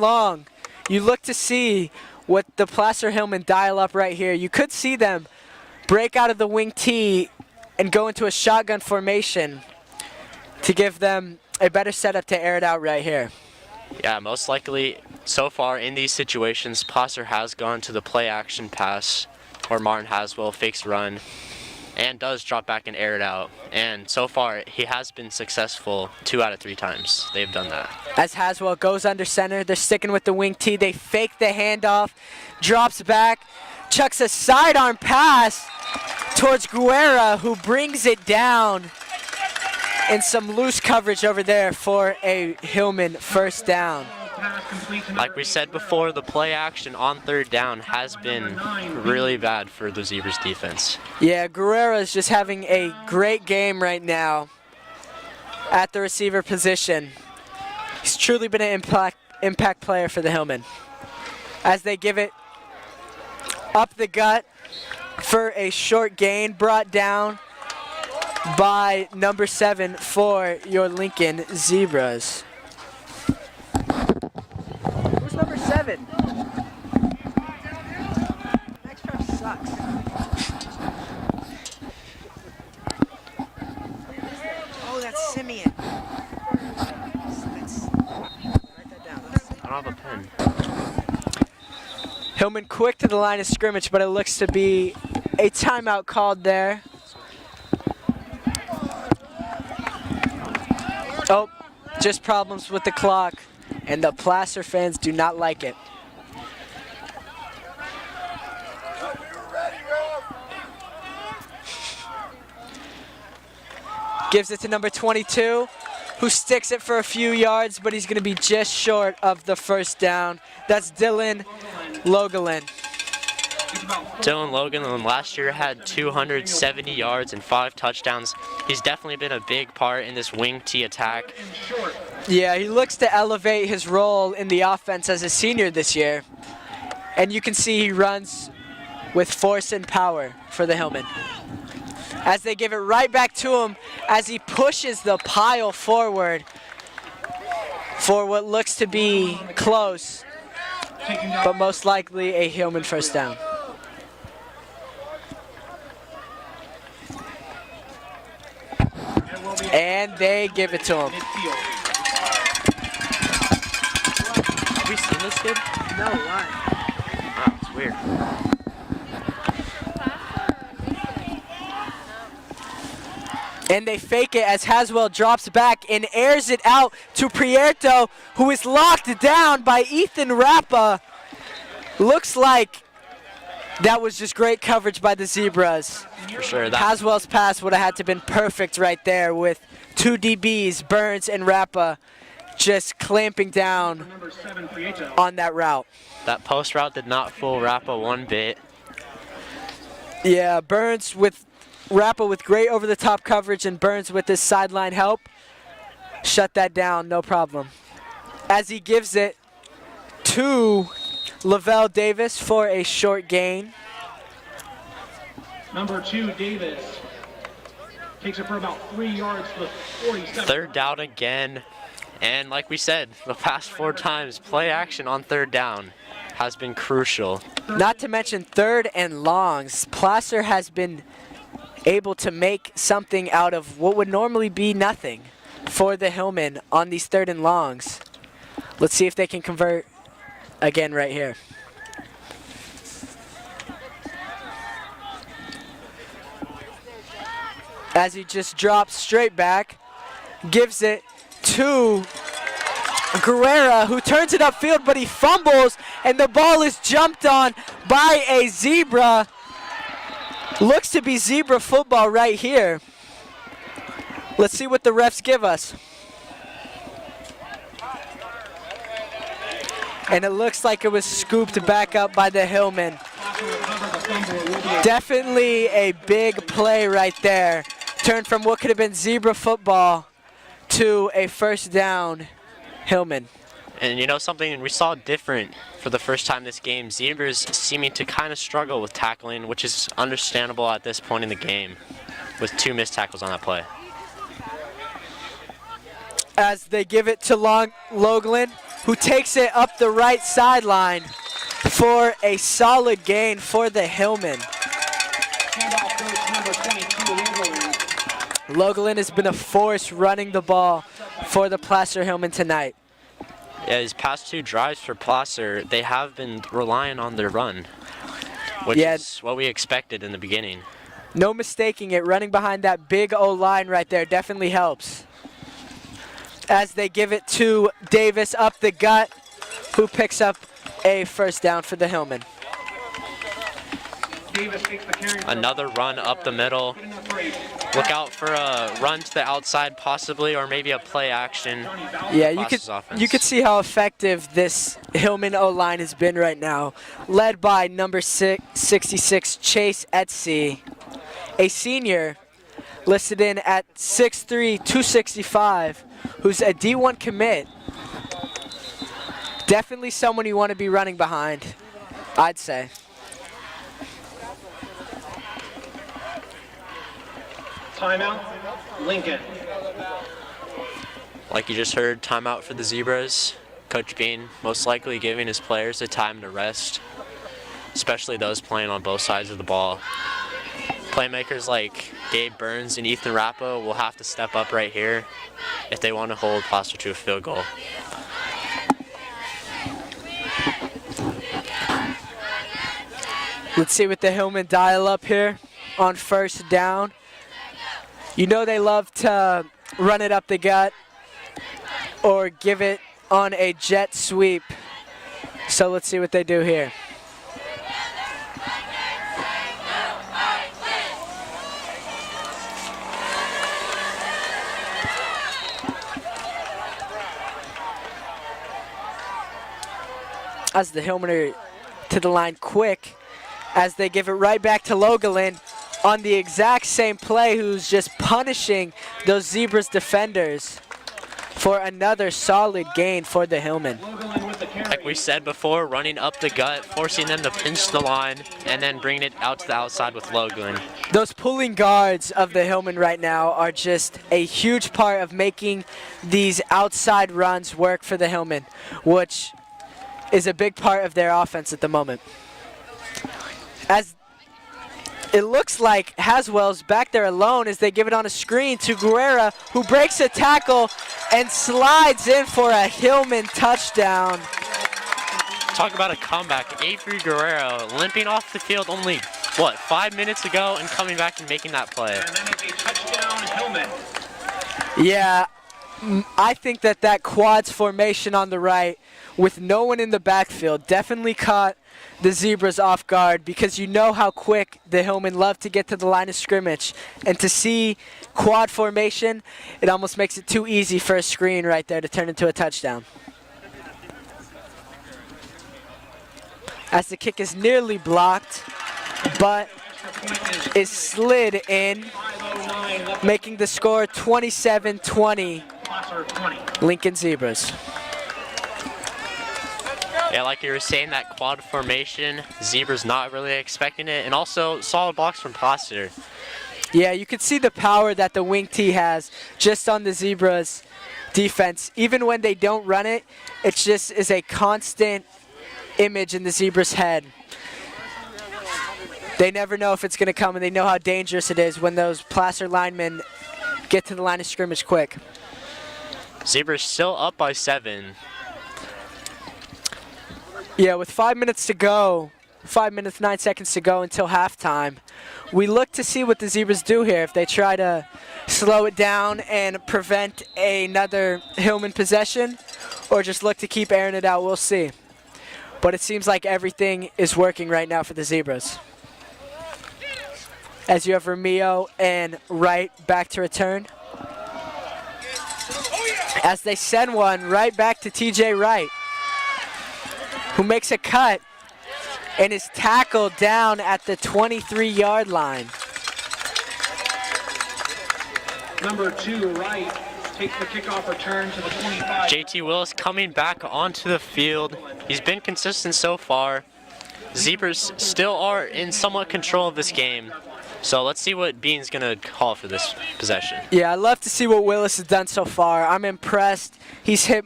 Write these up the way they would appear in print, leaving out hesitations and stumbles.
long. You look to see what the Placer Hillman dial up right here. You could see them break out of the wing T and go into a shotgun formation to give them a better setup to air it out right here. Yeah, most likely so far in these situations, Placer has gone to the play action pass, or Martin Haswell fakes run and does drop back and air it out. And so far, he has been successful 2 out of 3 times. They've done that. As Haswell goes under center, they're sticking with the wing T. They fake the handoff, drops back, chucks a sidearm pass towards Guerra, who brings it down in some loose coverage over there for a Hillman first down. Like we said before, the play action on 3rd down has been really bad for the Zebras defense. Yeah, Guerra is just having a great game right now at the receiver position. He's truly been an impact player for the Hillman. As they give it up the gut for a short gain, brought down by number 7 for your Lincoln Zebras. Who's number 7? Next drive sucks. Oh, that's Simeon. Write that down. I don't have a pen. Hillman quick to the line of scrimmage, but it looks to be a timeout called there. Oh, just problems with the clock, and the Placer fans do not like it. Gives it to number 22, who sticks it for a few yards, but he's going to be just short of the first down. That's Dylan Logelin. Dylan Logelin last year had 270 yards and 5 touchdowns. He's definitely been a big part in this wing T attack. Yeah, he looks to elevate his role in the offense as a senior this year. And you can see he runs with force and power for the Hillman. As they give it right back to him as he pushes the pile forward for what looks to be close, but most likely a Hillman first down. And they give it to him. Have we seen this kid? No, why? Wow, it's weird. And they fake it as Haswell drops back and airs it out to Prieto, who is locked down by Ethan Rappa. Looks like that was just great coverage by the Zebras. For sure. Haswell's pass would have had to been perfect right there with 2 DBs, Burns and Rappa, just clamping down on that route. That post route did not fool Rappa one bit. Yeah, Burns with Rappa with great over-the-top coverage, and Burns with his sideline help shut that down, no problem. As he gives it to Lavelle Davis for a short gain. Number 2, Davis, takes it for about 3 yards to the 47. 3rd down again. And like we said, the past 4 times, play action on 3rd down has been crucial. Not to mention 3rd and longs. Placer has been able to make something out of what would normally be nothing for the Hillman on these 3rd and longs. Let's see if they can convert again right here. As he just drops straight back, gives it to Guerra, who turns it upfield, but he fumbles, and the ball is jumped on by a Zebra. Looks to be Zebra football right here. Let's see what the refs give us. And it looks like it was scooped back up by the Hillman. Definitely a big play right there. Turned from what could have been Zebra football to a first down Hillman. And you know something we saw different for the first time this game, Zebras seeming to kind of struggle with tackling, which is understandable at this point in the game with 2 missed tackles on that play. As they give it to Logelin, who takes it up the right sideline for a solid gain for the Hillmen. Handoff goes to number 22, Logelin has been a force running the ball for the Placer Hillmen tonight. Yeah, his past 2 drives for Placer, they have been relying on their run, which is what we expected in the beginning. No mistaking it, running behind that big O-line right there definitely helps. As they give it to Davis up the gut, who picks up a first down for the Hillmen. Davis takes the carry. Another run up the middle. Look out for a run to the outside possibly, or maybe a play action. Yeah, you could see how effective this Hillman O-line has been right now, led by number 66 Chase Etsy, a senior listed in at 6'3", 265, who's a D1 commit. Definitely someone you want to be running behind, I'd say. Timeout, Lincoln. Like you just heard, timeout for the Zebras. Coach Bean most likely giving his players a time to rest, especially those playing on both sides of the ball. Playmakers like Gabe Burns and Ethan Rappo will have to step up right here if they want to hold Placer to a field goal. Let's see what the Hillmen dial up here on first down. You know they love to run it up the gut or give it on a jet sweep. So let's see what they do here. As the Hillmen are to the line quick, as they give it right back to Logelin on the exact same play, who's just punishing those Zebras defenders for another solid gain for the Hillmen. Like we said before, running up the gut, forcing them to pinch the line, and then bringing it out to the outside with Logelin. Those pulling guards of the Hillmen right now are just a huge part of making these outside runs work for the Hillmen, which is a big part of their offense at the moment. As it looks like Haswell's back there alone as they give it on a screen to Guerrera, who breaks a tackle and slides in for a Hillman touchdown. Talk about a comeback. Avery Guerrero limping off the field only, 5 minutes ago, and coming back and making that play. And then it's a touchdown, Hillman. Yeah, I think that quads formation on the right with no one in the backfield definitely caught the Zebras off guard, because you know how quick the Hillmen love to get to the line of scrimmage. And to see quad formation, it almost makes it too easy for a screen right there to turn into a touchdown. As the kick is nearly blocked, but is slid in, making the score 27-20, Lincoln Zebras. Yeah, like you were saying, that quad formation, Zebras not really expecting it, and also solid blocks from Placer. Yeah, you can see the power that the wing T has just on the Zebras defense. Even when they don't run it, it just is a constant image in the Zebras' head. They never know if it's going to come, and they know how dangerous it is when those Placer linemen get to the line of scrimmage quick. Zebras still up by 7. Yeah, with 5 minutes to go, 5 minutes, 9 seconds to go until halftime, we look to see what the Zebras do here. If they try to slow it down and prevent another Hillman possession, or just look to keep airing it out, we'll see. But it seems like everything is working right now for the Zebras. As you have Romeo and Wright back to return. As they send one right back to TJ Wright, who makes a cut and is tackled down at the 23-yard line. Number 2, Wright, takes the kickoff return to the 25. JT Willis coming back onto the field. He's been consistent so far. Zebras still are in somewhat control of this game. So let's see what Bean's gonna call for this possession. Yeah, I love to see what Willis has done so far. I'm impressed. He's hit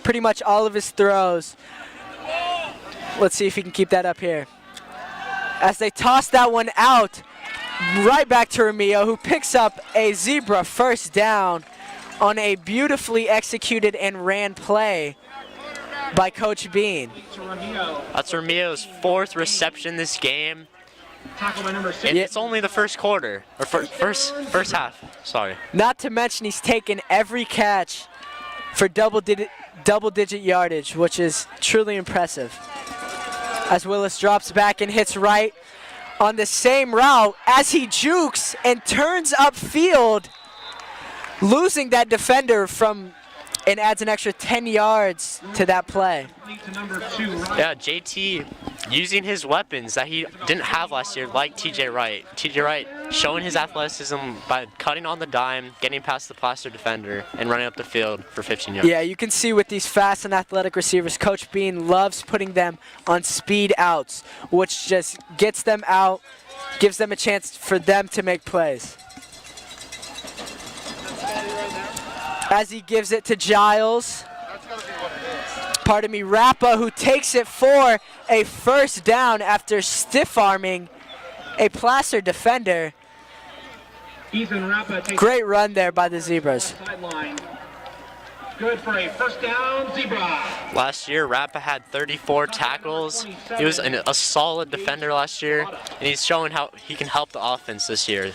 pretty much all of his throws. Let's see if he can keep that up here. As they toss that one out, right back to Romeo, who picks up a Zebra first down on a beautifully executed and ran play by Coach Bean. That's Romeo's 4th reception this game. And it's only the first quarter, or first half, sorry. Not to mention he's taken every catch for double-digit yardage, which is truly impressive. As Willis drops back and hits right on the same route as he jukes and turns upfield, losing that defender and adds an extra 10 yards to that play. Yeah, JT using his weapons that he didn't have last year, like TJ Wright. TJ Wright showing his athleticism by cutting on the dime, getting past the Placer defender, and running up the field for 15 yards. Yeah, you can see with these fast and athletic receivers, Coach Bean loves putting them on speed outs, which just gets them out, gives them a chance for them to make plays. As he gives it to Giles. Rappa, who takes it for a first down after stiff-arming a Placer defender. Great run there by the Zebras. Good for a first down, Zebra. Last year, Rappa had 34 tackles. He was a solid defender last year, and he's showing how he can help the offense this year.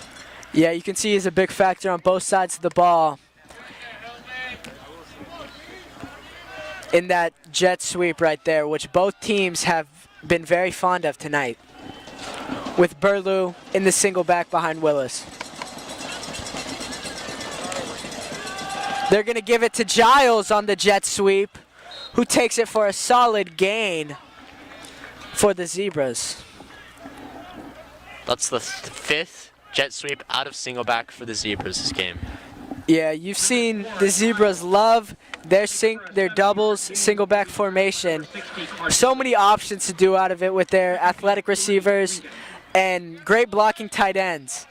Yeah, you can see he's a big factor on both sides of the ball. In that jet sweep right there, which both teams have been very fond of tonight, with Burlew in the single back behind Willis. They're going to give it to Giles on the jet sweep, who takes it for a solid gain for the Zebras. That's the 5th jet sweep out of single back for the Zebras this game. Yeah, you've seen the Zebras love their doubles, single back formation. So many options to do out of it with their athletic receivers and great blocking tight ends.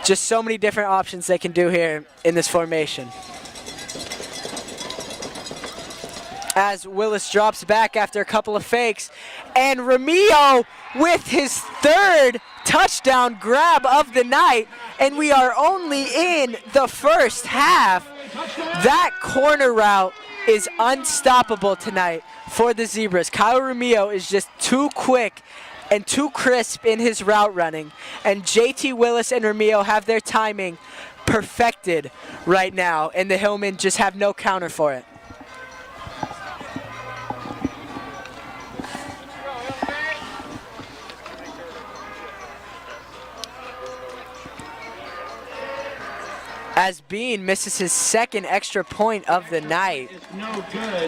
Just so many different options they can do here in this formation. As Willis drops back after a couple of fakes, and Romeo with his 3rd touchdown grab of the night, and we are only in the first half. That corner route is unstoppable tonight for the Zebras. Kyle Romeo is just too quick and too crisp in his route running, and JT Willis and Romeo have their timing perfected right now, and the Hillmen just have no counter for it. As Bean misses his 2nd extra point of the night,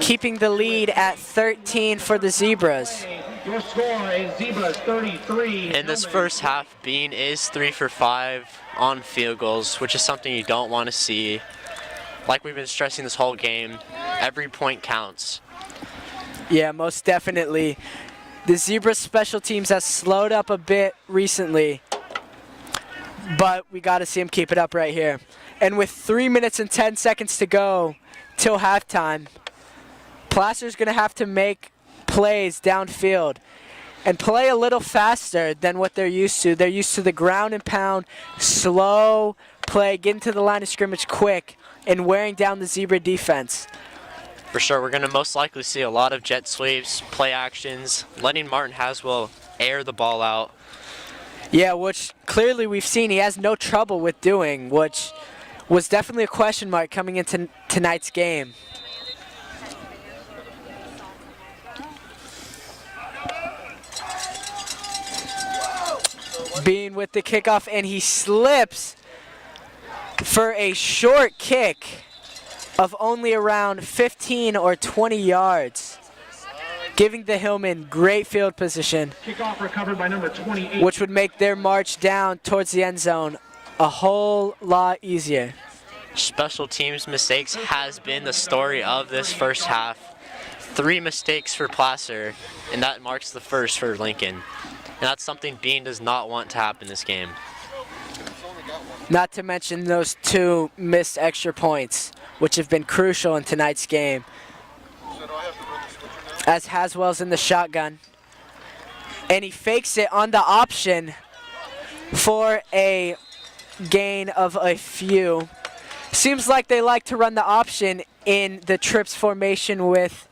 keeping the lead at 13 for the Zebras. Your score is Zebras 33. In this first half, Bean is 3 for 5 on field goals, which is something you don't want to see. Like we've been stressing this whole game, every point counts. Yeah, most definitely. The Zebras special teams has slowed up a bit recently, but we got to see him keep it up right here. And with 3 minutes and 10 seconds to go till halftime, Placer's going to have to make plays downfield and play a little faster than what they're used to. They're used to the ground and pound, slow play, getting to the line of scrimmage quick, and wearing down the Zebra defense. For sure, we're going to most likely see a lot of jet sweeps, play actions, letting Martin Haswell air the ball out. Yeah, which clearly we've seen he has no trouble with doing, which was definitely a question mark coming into tonight's game. Bean with the kickoff, and he slips for a short kick of only around 15 or 20 yards, giving the Hillmen great field position, Kickoff recovered by number 28. which would make their march down towards the end zone a whole lot easier. Special teams mistakes has been the story of this first half. 3 mistakes for Placer, and that marks the first for Lincoln. And that's something Bean does not want to happen this game. Not to mention those 2 missed extra points, which have been crucial in tonight's game. as Haswell's in the shotgun. And he fakes it on the option for a gain of a few. Seems like they like to run the option in the trips formation with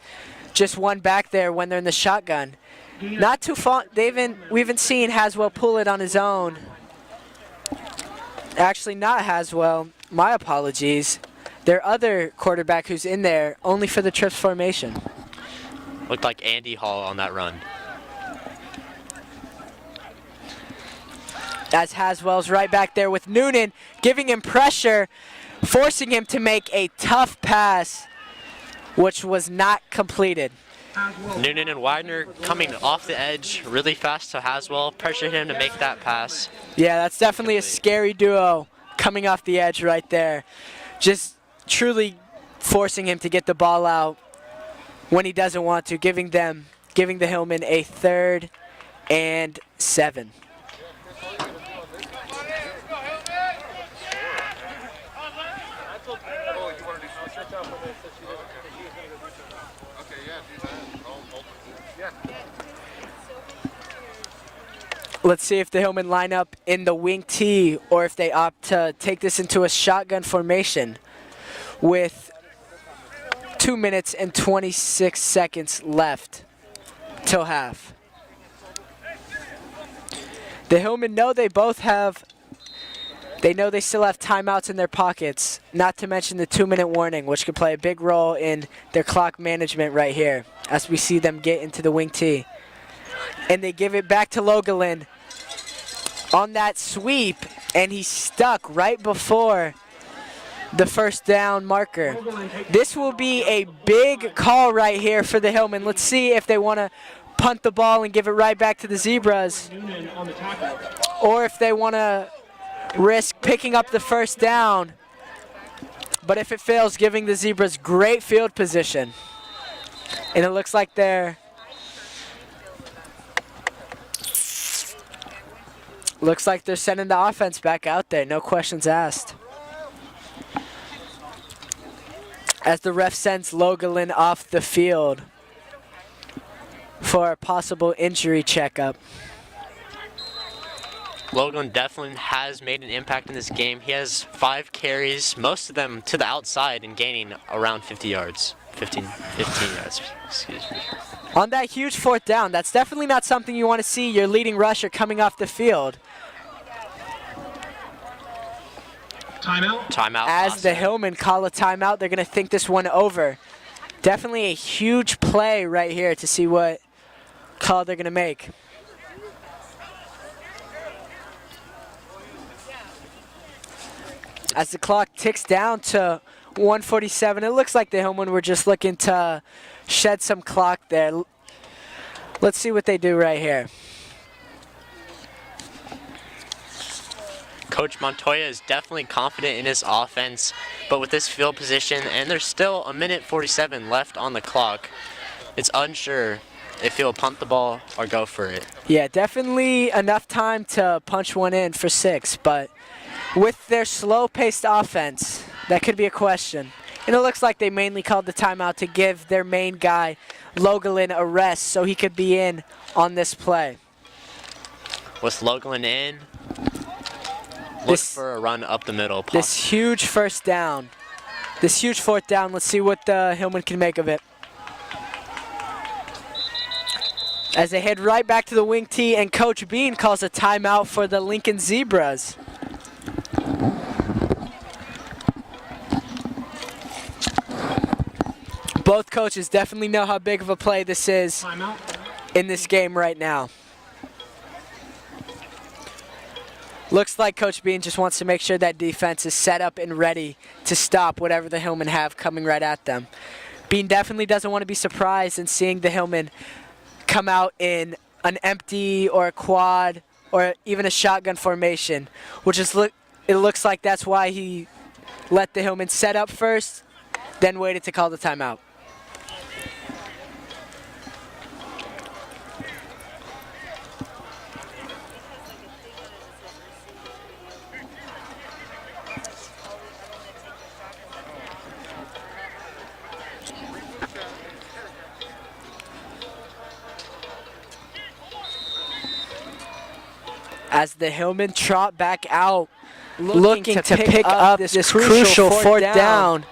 just one back there when they're in the shotgun. Not too far. We haven't seen Haswell pull it on his own. Actually, not Haswell. My apologies. Their other quarterback who's in there only for the trips formation. Looked like Andy Hall on that run. As Haswell's right back there with Noonan, giving him pressure, forcing him to make a tough pass, which was not completed. Noonan and Wagner coming off the edge really fast to Haswell, pressured him to make that pass. Yeah, that's definitely a scary duo coming off the edge right there. Just truly forcing him to get the ball out when he doesn't want to, giving the Hillmen a 3rd and 7. Let's see if the Hillmen line up in the wing T or if they opt to take this into a shotgun formation with 2 minutes and 26 seconds left till half. The Hillmen know they still have timeouts in their pockets, not to mention the 2-minute warning, which could play a big role in their clock management right here as we see them get into the wing T. And they give it back to Logelin on that sweep, and he's stuck right before the first down marker. This will be a big call right here for the Hillmen. Let's see if they want to punt the ball and give it right back to the Zebras, or if they want to risk picking up the first down. But if it fails, giving the Zebras great field position. And it looks like they're sending the offense back out there, no questions asked. As the ref sends Logelin off the field for a possible injury checkup. Logan definitely has made an impact in this game. He has 5 carries, most of them to the outside and gaining around 50 yards. 15 yards, excuse me. On that huge 4th down, that's definitely not something you want to see your leading rusher coming off the field. Timeout. Timeout. As the Hillmen call a timeout, they're going to think this one over. Definitely a huge play right here to see what call they're going to make. As the clock ticks down to 1:47, it looks like the Hillmen were just looking to shed some clock there. Let's see what they do right here. Coach Montoya is definitely confident in his offense, but with this field position, and there's still 1:47 left on the clock, it's unsure if he'll punt the ball or go for it. Yeah, definitely enough time to punch one in for 6, but with their slow-paced offense, that could be a question. And it looks like they mainly called the timeout to give their main guy, Logelin, a rest so he could be in on this play. With Logelin in, look for a run up the middle. This huge 1st down, this huge 4th down, let's see what the Hillmen can make of it. As they head right back to the wing T, and Coach Bean calls a timeout for the Lincoln Zebras. Both coaches definitely know how big of a play this is in this game right now. Looks like Coach Bean just wants to make sure that defense is set up and ready to stop whatever the Hillmen have coming right at them. Bean definitely doesn't want to be surprised in seeing the Hillmen come out in an empty or a quad or even a shotgun formation, which is it looks like that's why he let the Hillmen set up first, then waited to call the timeout. as the Hillmen trot back out, looking to pick up this crucial fourth down.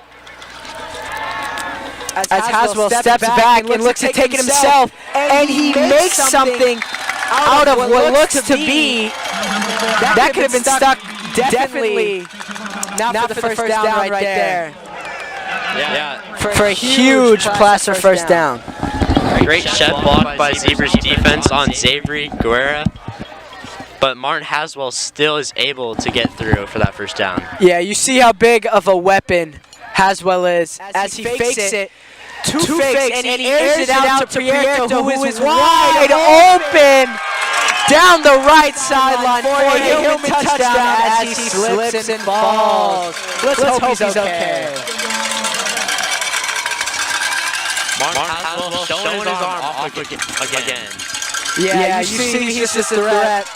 As Haswell steps back and looks at taking himself, and he makes something out of what looks to be. That could have been stuck definitely not for the first down right there. Yeah. For a huge Placer first down. Great shed block by Zebra's defense on Xavier Guerra. But Martin Haswell still is able to get through for that first down. Yeah, you see how big of a weapon Haswell is as he fakes it. Two fakes, and he airs it out to Prieto, who is wide open down the right sideline for a Hillman touchdown as he slips and falls. Let's hope he's okay. Martin Haswell showing his arm off again. Yeah, you see he's just a threat.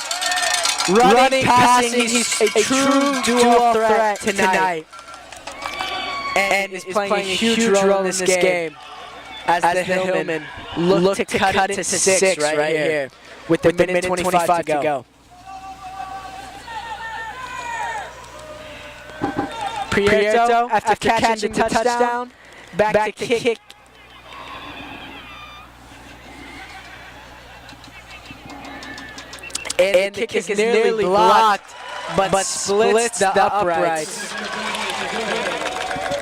Running, passing, he's a true dual threat tonight. And is playing a huge role in this game as the Hillmen look to cut it to 6 right here with the minute 25 to go. Prieto, after catching the touchdown, back to kick. And the kick is nearly blocked, but splits the uprights.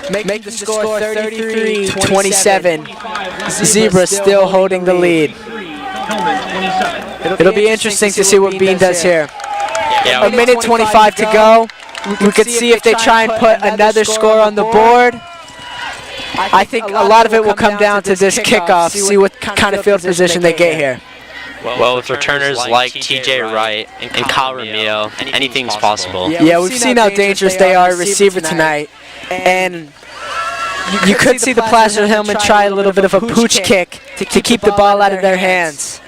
Making the score 33-27. Zebra still holding the lead. It'll be interesting to see what Bean does here. A minute 25 to go. We could see if they try and put another score on the board. I think a lot of it will come down to this kickoff, see what kind of field position they get here. Well, with returners like TJ Wright and Kyle Ramillo, anything's possible. Yeah, we've seen how dangerous they are at receiver tonight. And you could see the Placer Hillmen try a little bit of a pooch kick to keep the ball out of their hands.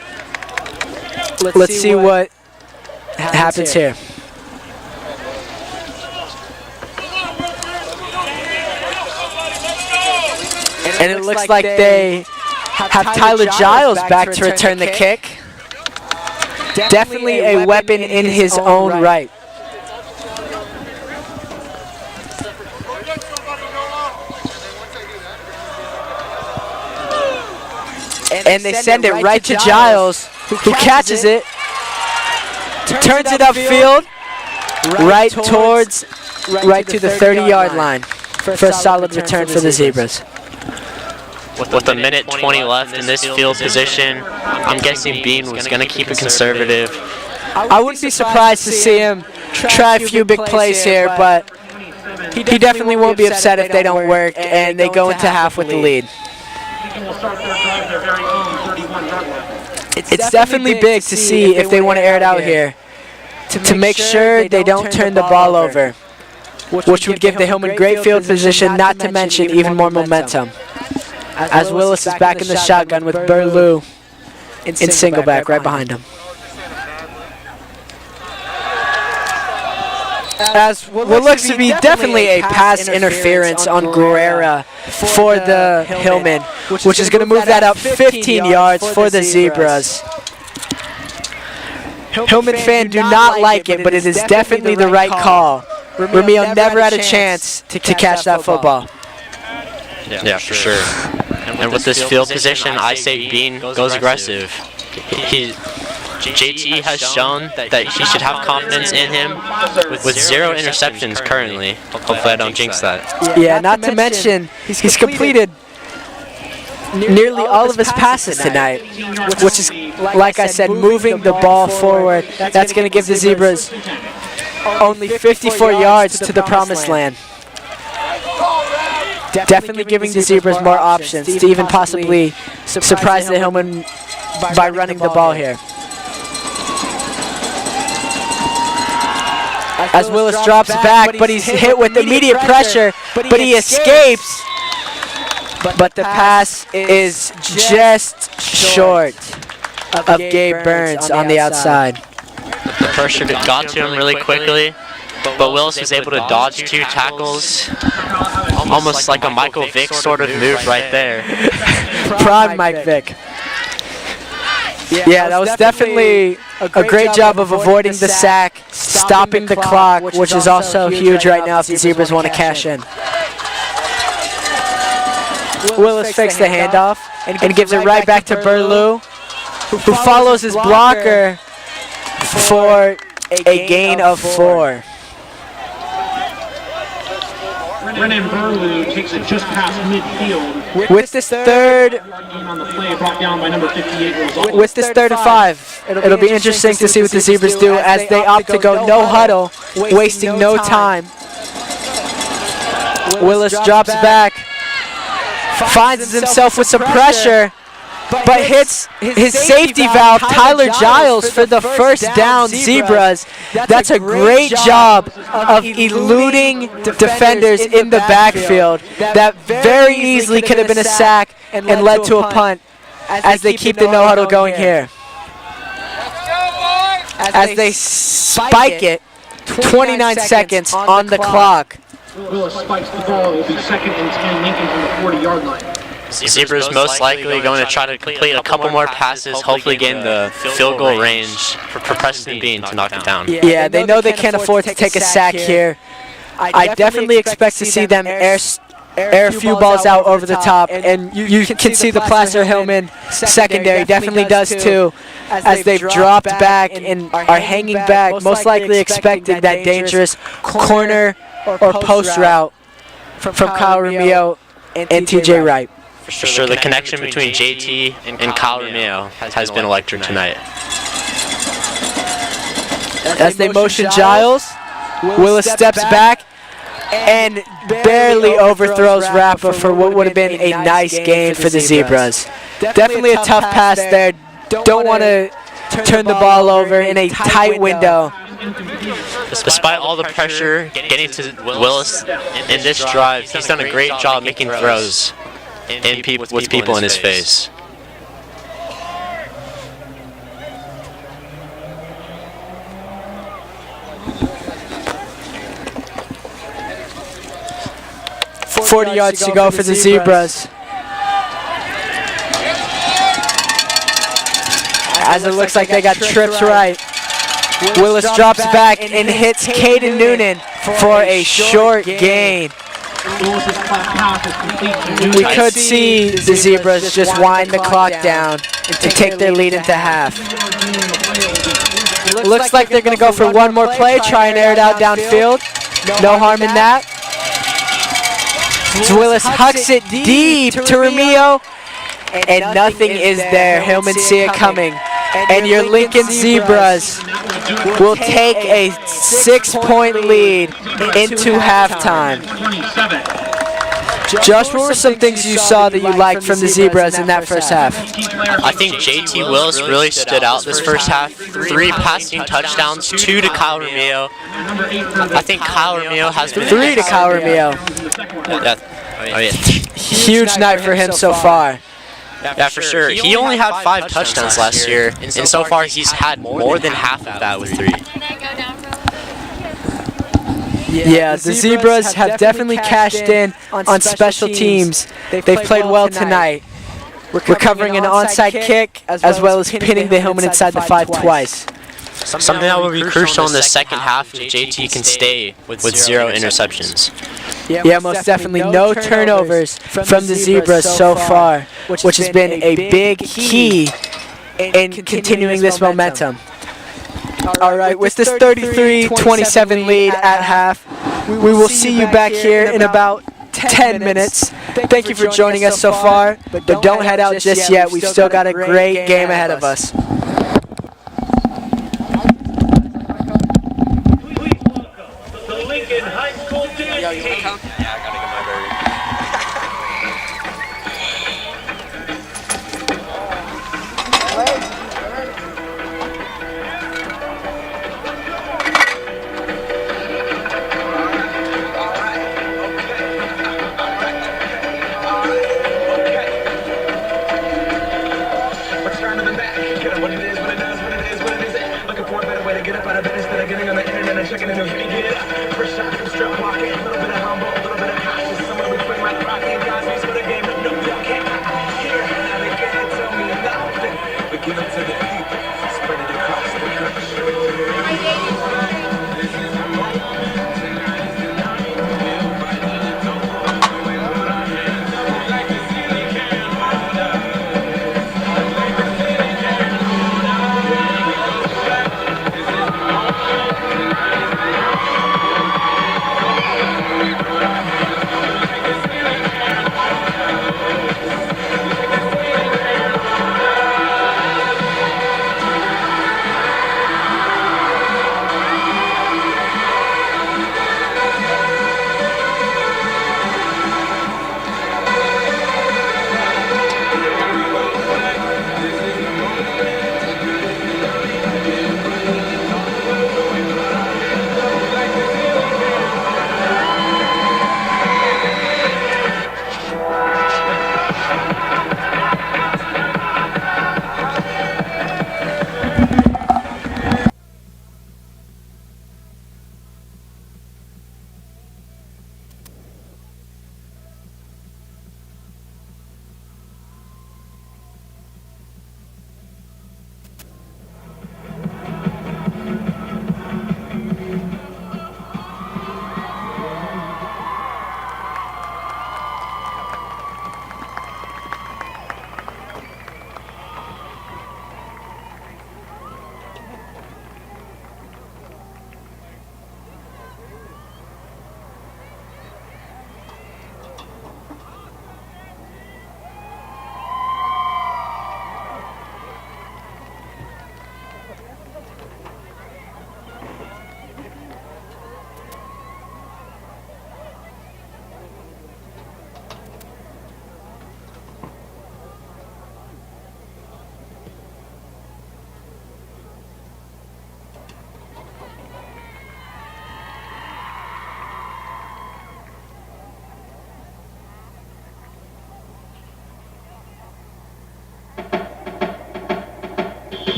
Let's see what happens here. And it looks like they have Tyler Giles back to return the kick. Definitely a weapon in his own right. And they send it right to Giles, who catches it, turns it upfield, right to the 30-yard line for a solid return for the Zebras. With a minute 20 left in this field position, I'm guessing Bean was going to keep it conservative. I wouldn't be surprised to see him try a few big plays here, but he definitely won't be upset if they don't work and they go into half with the lead. It's definitely big to see if they want to air it out here, to make sure they don't turn the ball over, which would give the Hillmen great field position, not to mention even more momentum. As Willis is back in the shotgun with Burlew in single back right behind him. As what looks to be definitely a pass interference on Guerrera for the Hillmen, which is going to move that up 15 yards for the Zebras. Hillmen fans do not like it, but it is definitely the right call. Ramillo never had a chance to catch that football. Yeah, for sure. And with this field position, I say Bean goes aggressive. JT has shown that he should have confidence in him with 0 interceptions currently. Hopefully I don't jinx that. Yeah, not to mention, he's completed nearly all of his passes tonight, which is, like I said, moving the ball forward. That's going to give the Zebras only 54 yards to the promised land. Definitely giving the Zebras more options to even possibly surprise the Hillmen by running the ball here. As Willis drops back, but he's hit with immediate pressure, but he escapes. But the pass is just short of Gabe Burns on the outside. The pressure got to him really quickly, but Willis was able to dodge 2 tackles. Almost like a Michael Vick sort of move right there. Prime Mike Vick. Yeah, that was definitely a great job of avoiding the sack, stopping the clock, which is also huge right now if the Zebras want to cash in. Willis fakes the handoff and gives it right back to Burlew, who follows his blocker for a gain of 4. Brennan Burlew takes it just past midfield. With this third Gain on the play brought down by number 58. Rosales. With this third and 5, it'll be interesting to see what the Zebras do as they opt to go no huddle, wasting no time. Willis drops back, finds himself with some pressure, but hits his safety valve, Tyler Giles, for the first down, Zebras. That's a great job of eluding defenders in the backfield. That very easily could have been a sack and led to a punt as they keep the no-huddle going here. As they spike it, 29 seconds on the clock. Willis spikes the ball. It will be 2nd and 10, Lincoln from the 40-yard line. Zebras most likely going to try to complete a couple more passes, hopefully gain the field goal range for Preston Bean to knock it down. Yeah, they know they can't afford to take a sack here. I definitely expect to see them air a few balls out over the top, and you can see the Placer Hillman secondary definitely does too, as they've dropped back and are hanging back, most likely expecting that dangerous corner or post route from Kyle Romeo and TJ Wright. For sure, the connection between JT and Kyle Romeo has been electric tonight. As they motion Giles, Willis steps back and barely overthrows Rappa for what would have been a nice gain for the Zebras. Definitely a tough pass there. Don't want to turn the ball over in a tight window. Despite all the pressure getting to Willis in this drive, he's done a great job making throws with people in his face. $40 yards to go for the Zebras. As it looks like they got tripped right. Willis drops back and hits Caden Noonan for a short gain. We could see the Zebras just wind the clock down and take their lead into half. Looks like they're going to go for one more play, try and air it out downfield. No harm in that. Willis hucks it deep to Romeo, and nothing is there. Hillman see it coming. And your Lincoln Zebras will take a 6-point lead into halftime. Josh, what were some things you saw that you liked from the Zebras in that first half? I think JT Willis really stood out this first half. 3 passing touchdowns, 2 to Kyle Romeo. I think Kyle Romeo has been 3 to Kyle Romeo. Huge night for him so far. Yeah, for sure. He only had 5 touchdowns last year, and so far he's had more than half of that with 3. Yeah, the Zebras have definitely cashed in on special teams. They've played well tonight, recovering an onside kick as well as pinning the Hillman inside the 5 twice. Something that will be crucial in the second half if JT can stay with 0 interceptions. Yeah, most definitely no turnovers from the Zebras so far, which has been a big key in continuing this momentum. All right, with this 33-27 lead at half, we will see you back here in about 10 minutes. Thank you for joining us so far, but don't head out just yet. We've still got a great game ahead of us. Give it to them.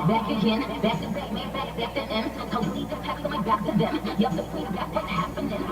Back again, back to back, man, back to end. Totally the pack, so I'm back to them. Yup, the queen, that's what's happening.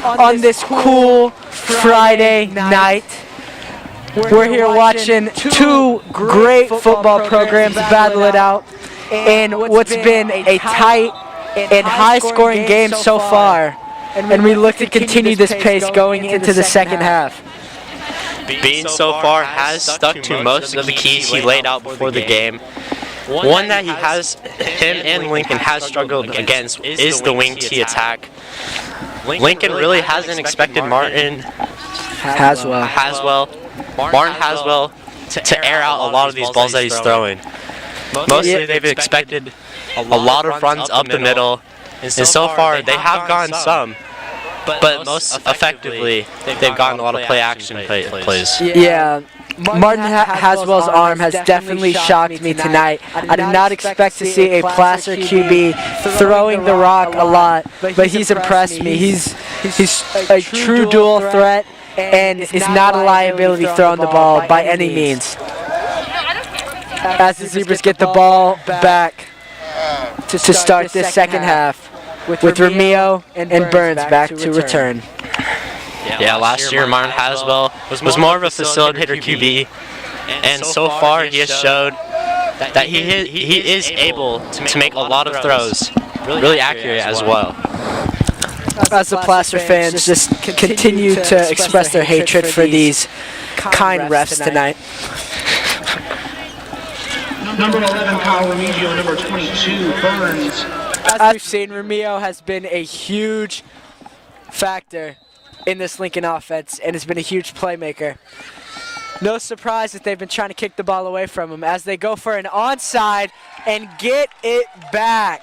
on this cool Friday night. We're here watching two great football programs battle it out in what's been a tight and high-scoring game so far. And we look to continue this pace going into the second half. Bean so far has stuck to most of the keys he laid out before the game. One that him and Lincoln has struggled against is the wing T attack. Lincoln really hasn't expected Martin Haswell to air out a lot of these balls that he's throwing. Mostly they've expected a lot of runs up the middle, and so far they have gotten some, but most effectively they've gotten a lot of play action plays. Yeah. Martin Haswell's arm has definitely shocked me tonight. I did not expect to see a Placer QB throwing the rock a lot, but he's impressed me. He's a true dual threat and is not a liability throwing the ball by any means. As the Zebras get the ball back to start this second half with Romeo and Burns back to return. Yeah, last year Martin Haswell was more of a facilitator QB, and so far he has showed that he is able to make a lot of throws, really accurate as well. As the Placer fans just continue to express their hatred for these kind refs tonight. Number 11, Kyle Remigio. Number 22, Burns. As we've seen, Romeo has been a huge factor in this Lincoln offense and has been a huge playmaker. No surprise that they've been trying to kick the ball away from him as they go for an onside and get it back.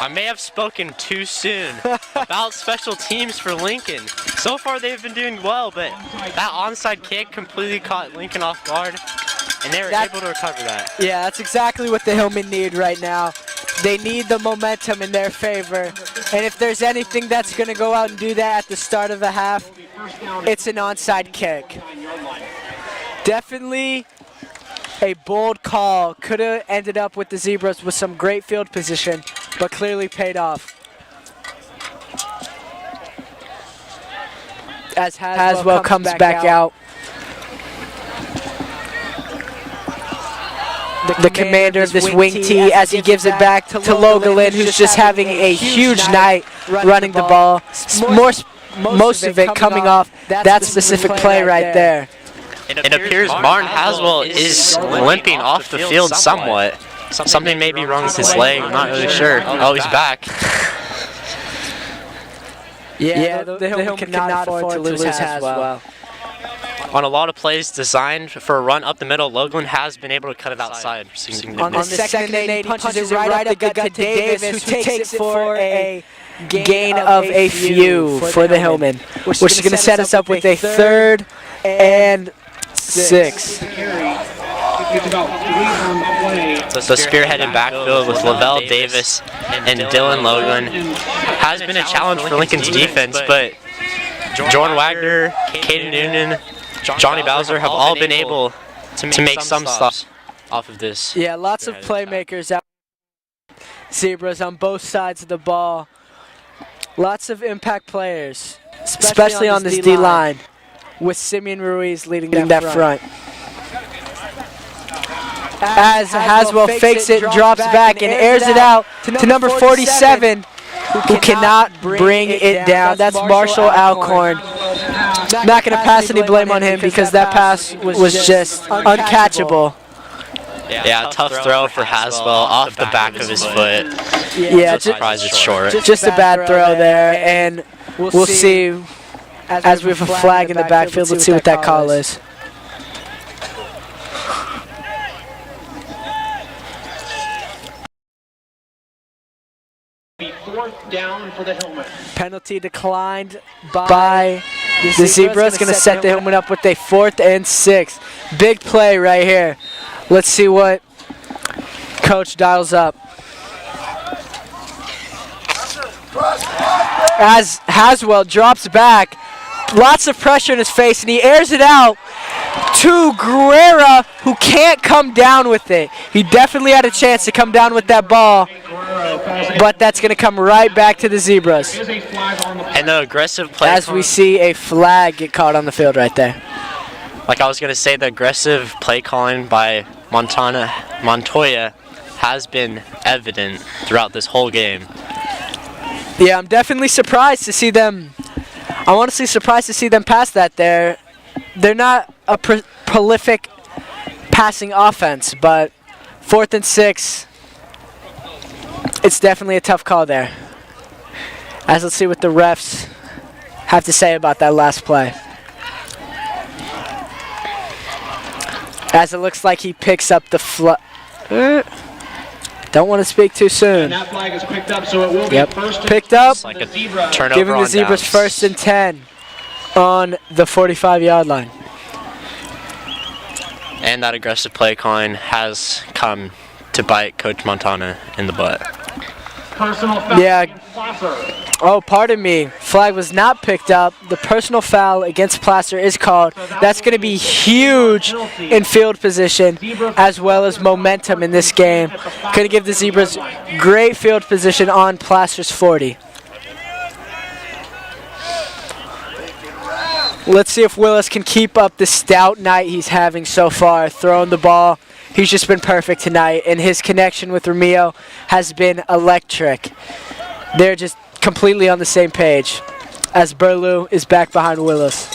I may have spoken too soon about special teams for Lincoln. So far they've been doing well, but that onside kick completely caught Lincoln off guard, and they were able to recover that. Yeah, that's exactly what the Hillmen need right now. They need the momentum in their favor, and if there's anything that's going to go out and do that at the start of the half, it's an onside kick. Definitely a bold call. Could have ended up with the Zebras with some great field position, but clearly paid off. As Haswell comes back out. The commander of this wing T as he gives it back to Logalin, who's just having a huge night running the ball. Most of it coming off that specific play right there. It appears Martin Haswell is limping off the field somewhat. Something may be wrong with his leg, I'm not really sure. Oh, he's back. Yeah, the Hillmen cannot afford to lose Haswell. On a lot of plays designed for a run up the middle, Logan has been able to cut it outside. On the second and 8, he punches it right up the gut to Davis, who takes it for a gain of a few for the Hillmen, which is going to set us up with a 3rd and 6. The spearheaded backfield with Lavelle Davis and Dylan Logan has been a challenge for Lincoln's defense, but Jordan Wagner, Caden Noonan, Johnny Bowser have all been able to make some stuff off of this. Yeah, lots of playmakers out. Zebras on both sides of the ball. Lots of impact players, especially on this D-line, with Simeon Ruiz leading that front. As Haswell fakes it, drops back, and airs it out to number 47, who cannot bring it down. That's Marshall Alcorn. Not going to pass any blame on him because that pass was just uncatchable. Yeah, tough throw for Haswell off the back of his foot. Yeah, I'm surprised it's short. Just a bad throw there, and we'll see as we have a flag in the backfield. Let's see what that call is. Fourth down for the Hillmen. Penalty declined by the Zebras. Going to set the Hillmen up with a 4th and 6. Big play right here. Let's see what Coach dials up. As Haswell drops back, lots of pressure in his face, and he airs it out to Guerrera, who can't come down with it. He definitely had a chance to come down with that ball, but that's going to come right back to the Zebras Is a flag on the play. And the aggressive play as we see a flag get caught on the field right there. like I was going to say, the aggressive play calling by Montoya has been evident throughout this whole game. Yeah, I'm definitely surprised to see them. I'm honestly surprised to see them pass that there. They're not a prolific passing offense, but 4th and 6, it's definitely a tough call there. As let's see what the refs have to say about that last play. As it looks like he picks up the don't want to speak too soon. And that flag is picked up, so it will be first and Picked up. It's like the a Zebra. turnover Giving the on Zebras downs. 1st and 10 on the 45-yard line. And that aggressive play calling has come to bite Coach Montana in the butt. Personal foul Yeah. against Placer. Oh, pardon me. Flag was not picked up. The personal foul against Placer is called. That's going to be huge in field position as well as momentum in this game. Going to give the Zebras great field position on Placer's 40. Let's see if Willis can keep up the stout night he's having so far, throwing the ball. He's just been perfect tonight, and his connection with Romeo has been electric. They're just completely on the same page as Burlew is back behind Willis.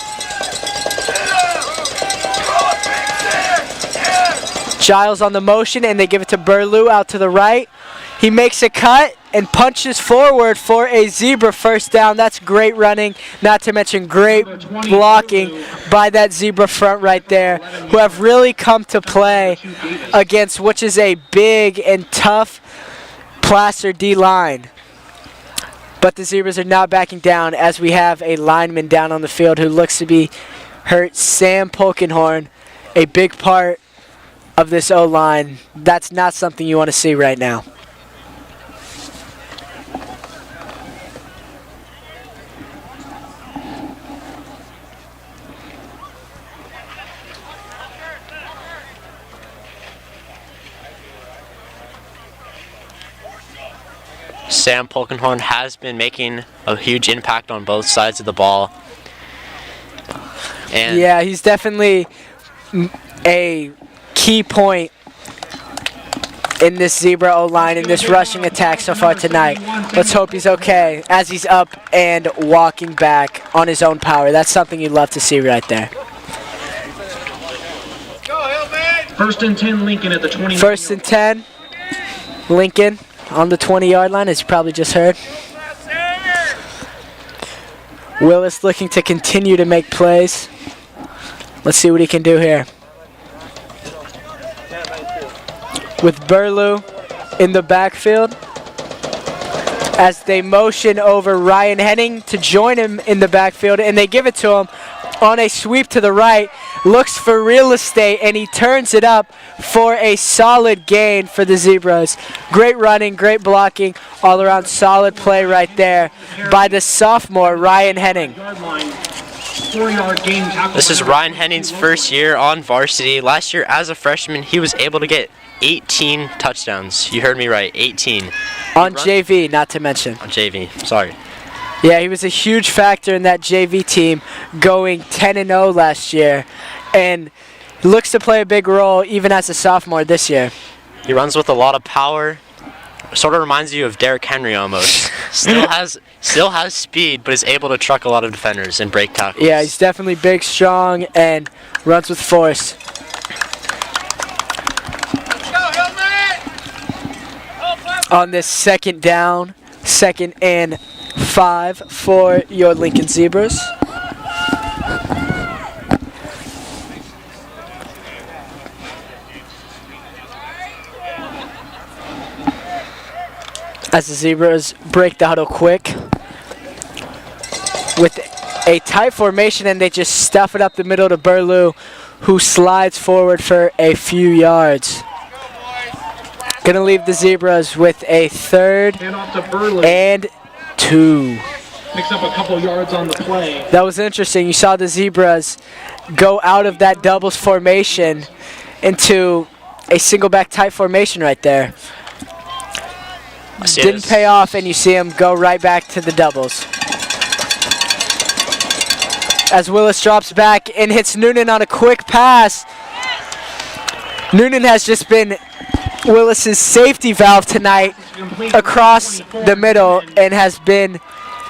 Giles on the motion, and they give it to Burlew out to the right. He makes a cut and punches forward for a Zebra first down. That's great running, not to mention great blocking by that Zebra front right there, who have really come to play against which is a big and tough Placer D-line. But the Zebras are not backing down as we have a lineman down on the field who looks to be hurt. Sam Polkenhorn, a big part of this O-line. That's not something you want to see right now. Sam Polkenhorn has been making a huge impact on both sides of the ball. And Yeah, he's definitely a key point in this Zebra O-line, in this rushing attack so far tonight. Let's hope he's okay as he's up and walking back on his own power. That's something you'd love to see right there. 1st and 10, Lincoln at the 20. 1st and 10, Lincoln on the 20-yard line, as you probably just heard. Willis looking to continue to make plays. Let's see what he can do here. With Burlew in the backfield as they motion over Ryan Henning to join him in the backfield, and they give it to him on a sweep to the right. Looks for real estate, and he turns it up for a solid gain for the Zebras. Great running, great blocking, all around solid play right there by the sophomore Ryan Henning. 4-yard gain tackle. this is Ryan Henning's first year on varsity. Last year as a freshman, he was able to get 18 touchdowns. You heard me right, 18. On JV, not to mention. On JV, sorry. Yeah, he was a huge factor in that JV team going 10-0 last year, and looks to play a big role even as a sophomore this year. He runs with a lot of power. Sort of reminds you of Derrick Henry almost. Still has speed, but is able to truck a lot of defenders and break tackles. Yeah, he's definitely big, strong, and runs with force. On this 2nd down, 2nd and 5 for your Lincoln Zebras. As the Zebras break the huddle quick with a tight formation, and they just stuff it up the middle to Burlew, who slides forward for a few yards. Gonna leave the Zebras with a 3rd Hand off to Burlew. and 2. Picks up a couple yards on the play. That was interesting. You saw the Zebras go out of that doubles formation into a single back tight formation right there. Didn't pay off, and you see him go right back to the doubles. As Willis drops back and hits Noonan on a quick pass. Noonan has just been Willis's safety valve tonight across the middle and has been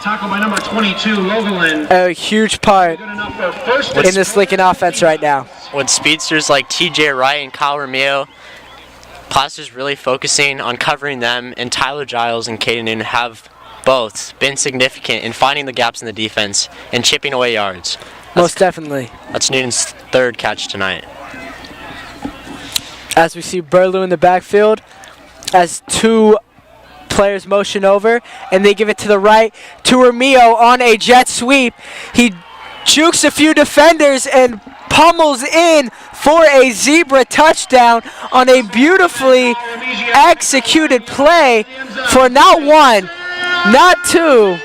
Tackle by number 22, Loveland. a huge part Good enough for first in this Lincoln offense right now. With speedsters like TJ Wright and Kyle Romeo, Placer's really focusing on covering them, and Tyler Giles and Caden Noonan have both been significant in finding the gaps in the defense and chipping away yards. Most definitely. That's Noonan's third catch tonight. As we see Burlew in the backfield, as two players motion over, and they give it to the right to Romeo on a jet sweep. He jukes a few defenders and pummels in for a zebra touchdown on a beautifully executed play for not one, not two,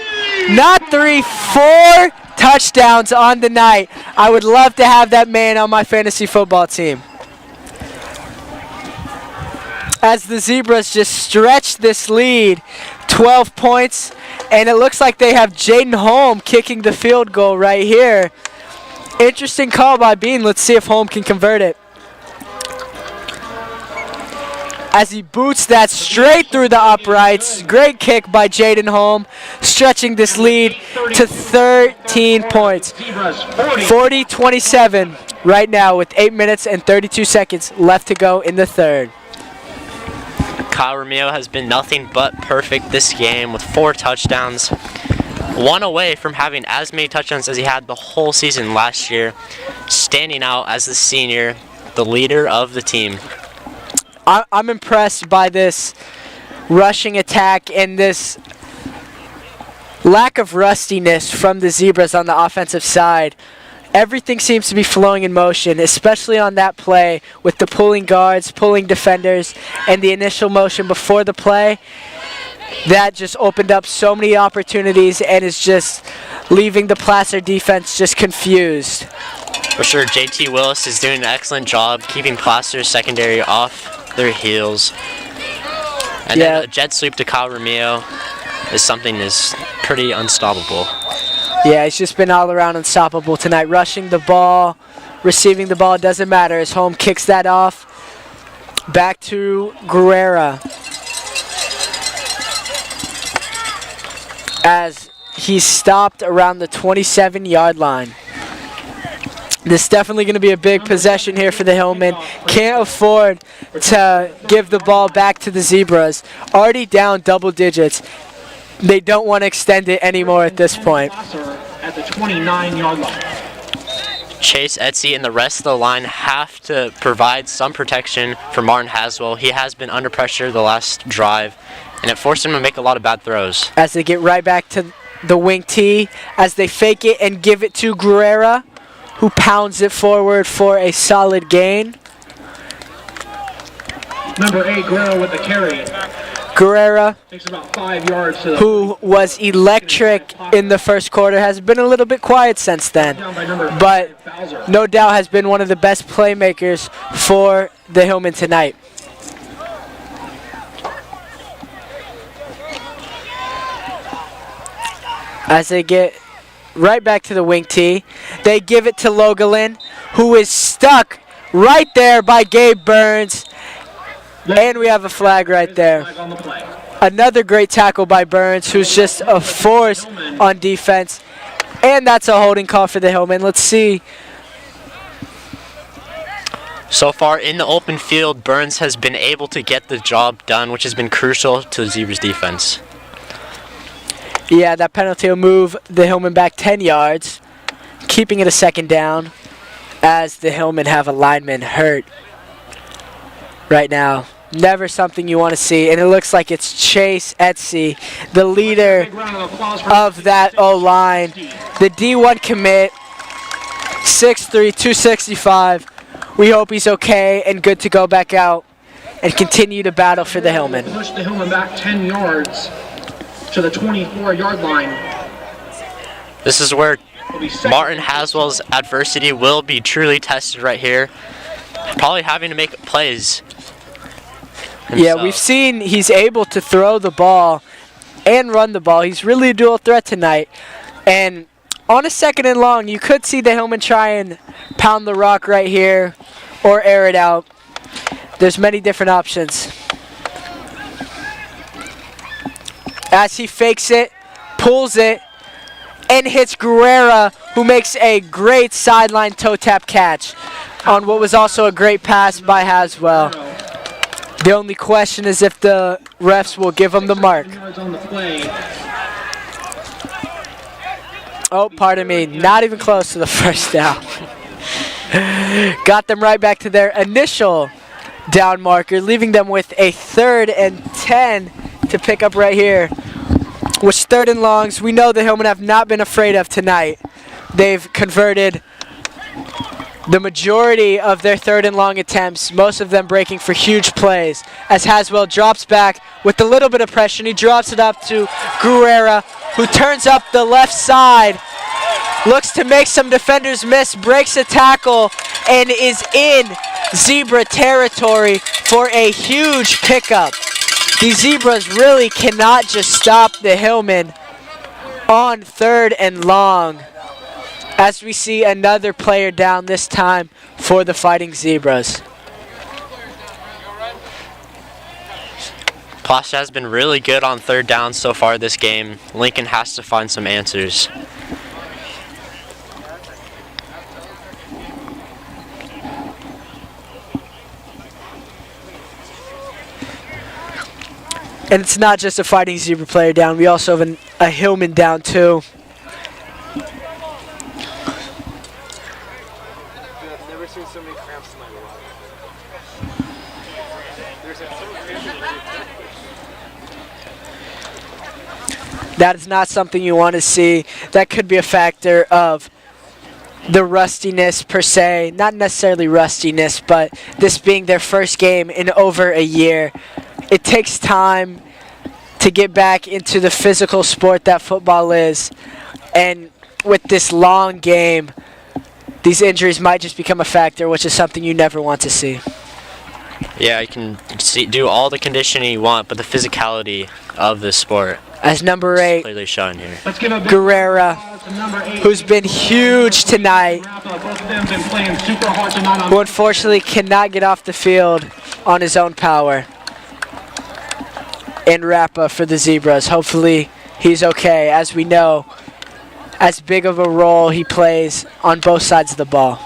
not three, 4 touchdowns on the night. I would love to have that man on my fantasy football team. As the Zebras just stretch this lead, 12 points, and it looks like they have Jaden Holm kicking the field goal right here. Interesting call by Bean. Let's see if Holm can convert it. As he boots that straight through the uprights. Great kick by Jaden Holm, stretching this lead to 13 points. 40-27 right now with 8 minutes and 32 seconds left to go in the third. Kyle Romeo has been nothing but perfect this game with 4 touchdowns. One away from having as many touchdowns as he had the whole season last year. Standing out as the senior, the leader of the team. I'm impressed by this rushing attack and this lack of rustiness from the Zebras on the offensive side. Everything seems to be flowing in motion, especially on that play with the pulling guards, pulling defenders, and the initial motion before the play. That just opened up so many opportunities and is just leaving the Placer defense just confused. For sure, JT Willis is doing an excellent job keeping Placer's secondary off their heels. And then a jet sweep to Kyle Romeo is something that's pretty unstoppable. Yeah, he's just been all around unstoppable tonight. Rushing the ball, receiving the ball, doesn't matter. His Holm kicks that off. Back to Guerrera. As he's stopped around the 27-yard line. This is definitely going to be a big possession here for the Hillmen. Can't afford to give the ball back to the Zebras. Already down double digits. They don't want to extend it anymore at this point. At the 29-yard line. Chase Etsy and the rest of the line have to provide some protection for Martin Haswell. He has been under pressure the last drive, and it forced him to make a lot of bad throws. As they get right back to the wing T, as they fake it and give it to Guerrera, who pounds it forward for a solid gain. Number 8, Guerrero with the carry. Guerrera, Takes about 5 yards to the who was electric in the first quarter, has been a little bit quiet since then, but no doubt has been one of the best playmakers for the Hillmen tonight. As they get right back to the wing T, they give it to Logalin, who is stuck right there by Gabe Burns. And we have a flag right there. Another great tackle by Burns, who's just a force on defense. And that's a holding call for the Hillmen. Let's see. So far in the open field, Burns has been able to get the job done, which has been crucial to the Zebras defense. Yeah, that penalty will move the Hillmen back 10 yards, keeping it a second down, as the Hillmen have a lineman hurt right now. Never something you want to see, and it looks like it's Chase Etsy, the leader of that O-line. The D1 commit, 6'3", 265. We hope he's okay and good to go back out and continue to battle for the Hillmen. Push the Hillmen back 10 yards to the 24-yard line. This is where Martin Haswell's adversity will be truly tested right here. Probably having to make plays Yeah, we've seen he's able to throw the ball and run the ball. He's really a dual threat tonight. And on a 2nd and long, you could see the Hillman try and pound the rock right here or air it out. There's many different options. As he fakes it, pulls it, and hits Guerrera, who makes a great sideline toe tap catch on what was also a great pass by Haswell. The only question is if the refs will give him the mark. Oh, pardon me, not even close to the first down. Got them right back to their initial down marker, leaving them with a 3rd and 10 to pick up right here. Which 3rd and longs, we know the Hillmen have not been afraid of tonight. They've converted the majority of their 3rd and long attempts, most of them breaking for huge plays. As Haswell drops back with a little bit of pressure, he drops it up to Guerrera, who turns up the left side, looks to make some defenders miss, breaks a tackle, and is in Zebra territory for a huge pickup. These Zebras really cannot just stop the Hillmen on 3rd and long, as we see another player down this time for the Fighting Zebras. Placer has been really good on 3rd down so far this game. Lincoln has to find some answers. And it's not just a Fighting Zebra player down. We also have a Hillman down too. Never seen so many cramps in my life. That is not something you want to see. That could be a factor of the rustiness per se. Not necessarily rustiness, but this being their first game in over a year. It takes time to get back into the physical sport that football is. And with this long game, these injuries might just become a factor, which is something you never want to see. Yeah, you can do all the conditioning you want, but the physicality of this sport As number 8, clearly shown here. Guerrera, who's been huge tonight, who unfortunately cannot get off the field on his own power. And Rappa for the Zebras. Hopefully he's okay, as we know as big of a role he plays on both sides of the ball.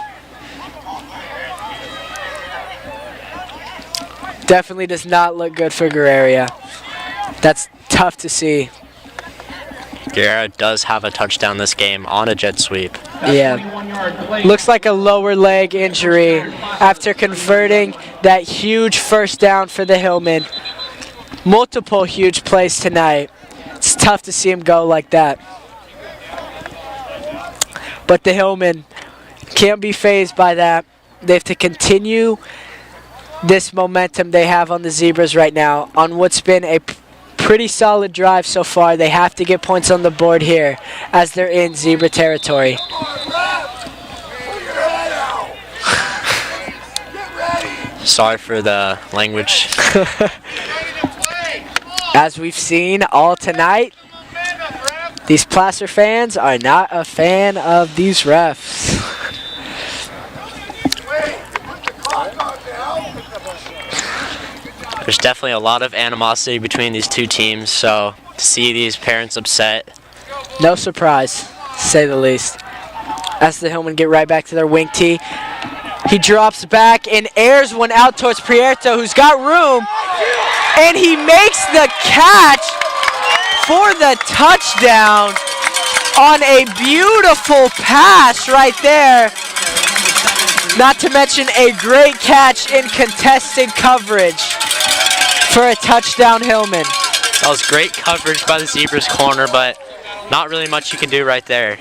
Definitely does not look good for Guerrera. That's tough to see. Guerrera does have a touchdown this game on a jet sweep. Yeah. Looks like a lower leg injury after converting that huge first down for the Hillmen. Multiple huge plays tonight. It's tough to see him go like that. But the Hillmen can't be fazed by that. They have to continue this momentum they have on the Zebras right now on what's been a pretty solid drive so far. They have to get points on the board here as they're in Zebra territory. Sorry for the language. As we've seen all tonight, these Placer fans are not a fan of these refs. There's definitely a lot of animosity between these two teams, so to see these parents upset. No surprise, to say the least. As the Hillmen get right back to their wing tee. He drops back and airs one out towards Prieto, who's got room. And he makes the catch for the touchdown on a beautiful pass right there. Not to mention a great catch in contested coverage for a touchdown Hillman. That was great coverage by the Zebras corner, but not really much you can do right there.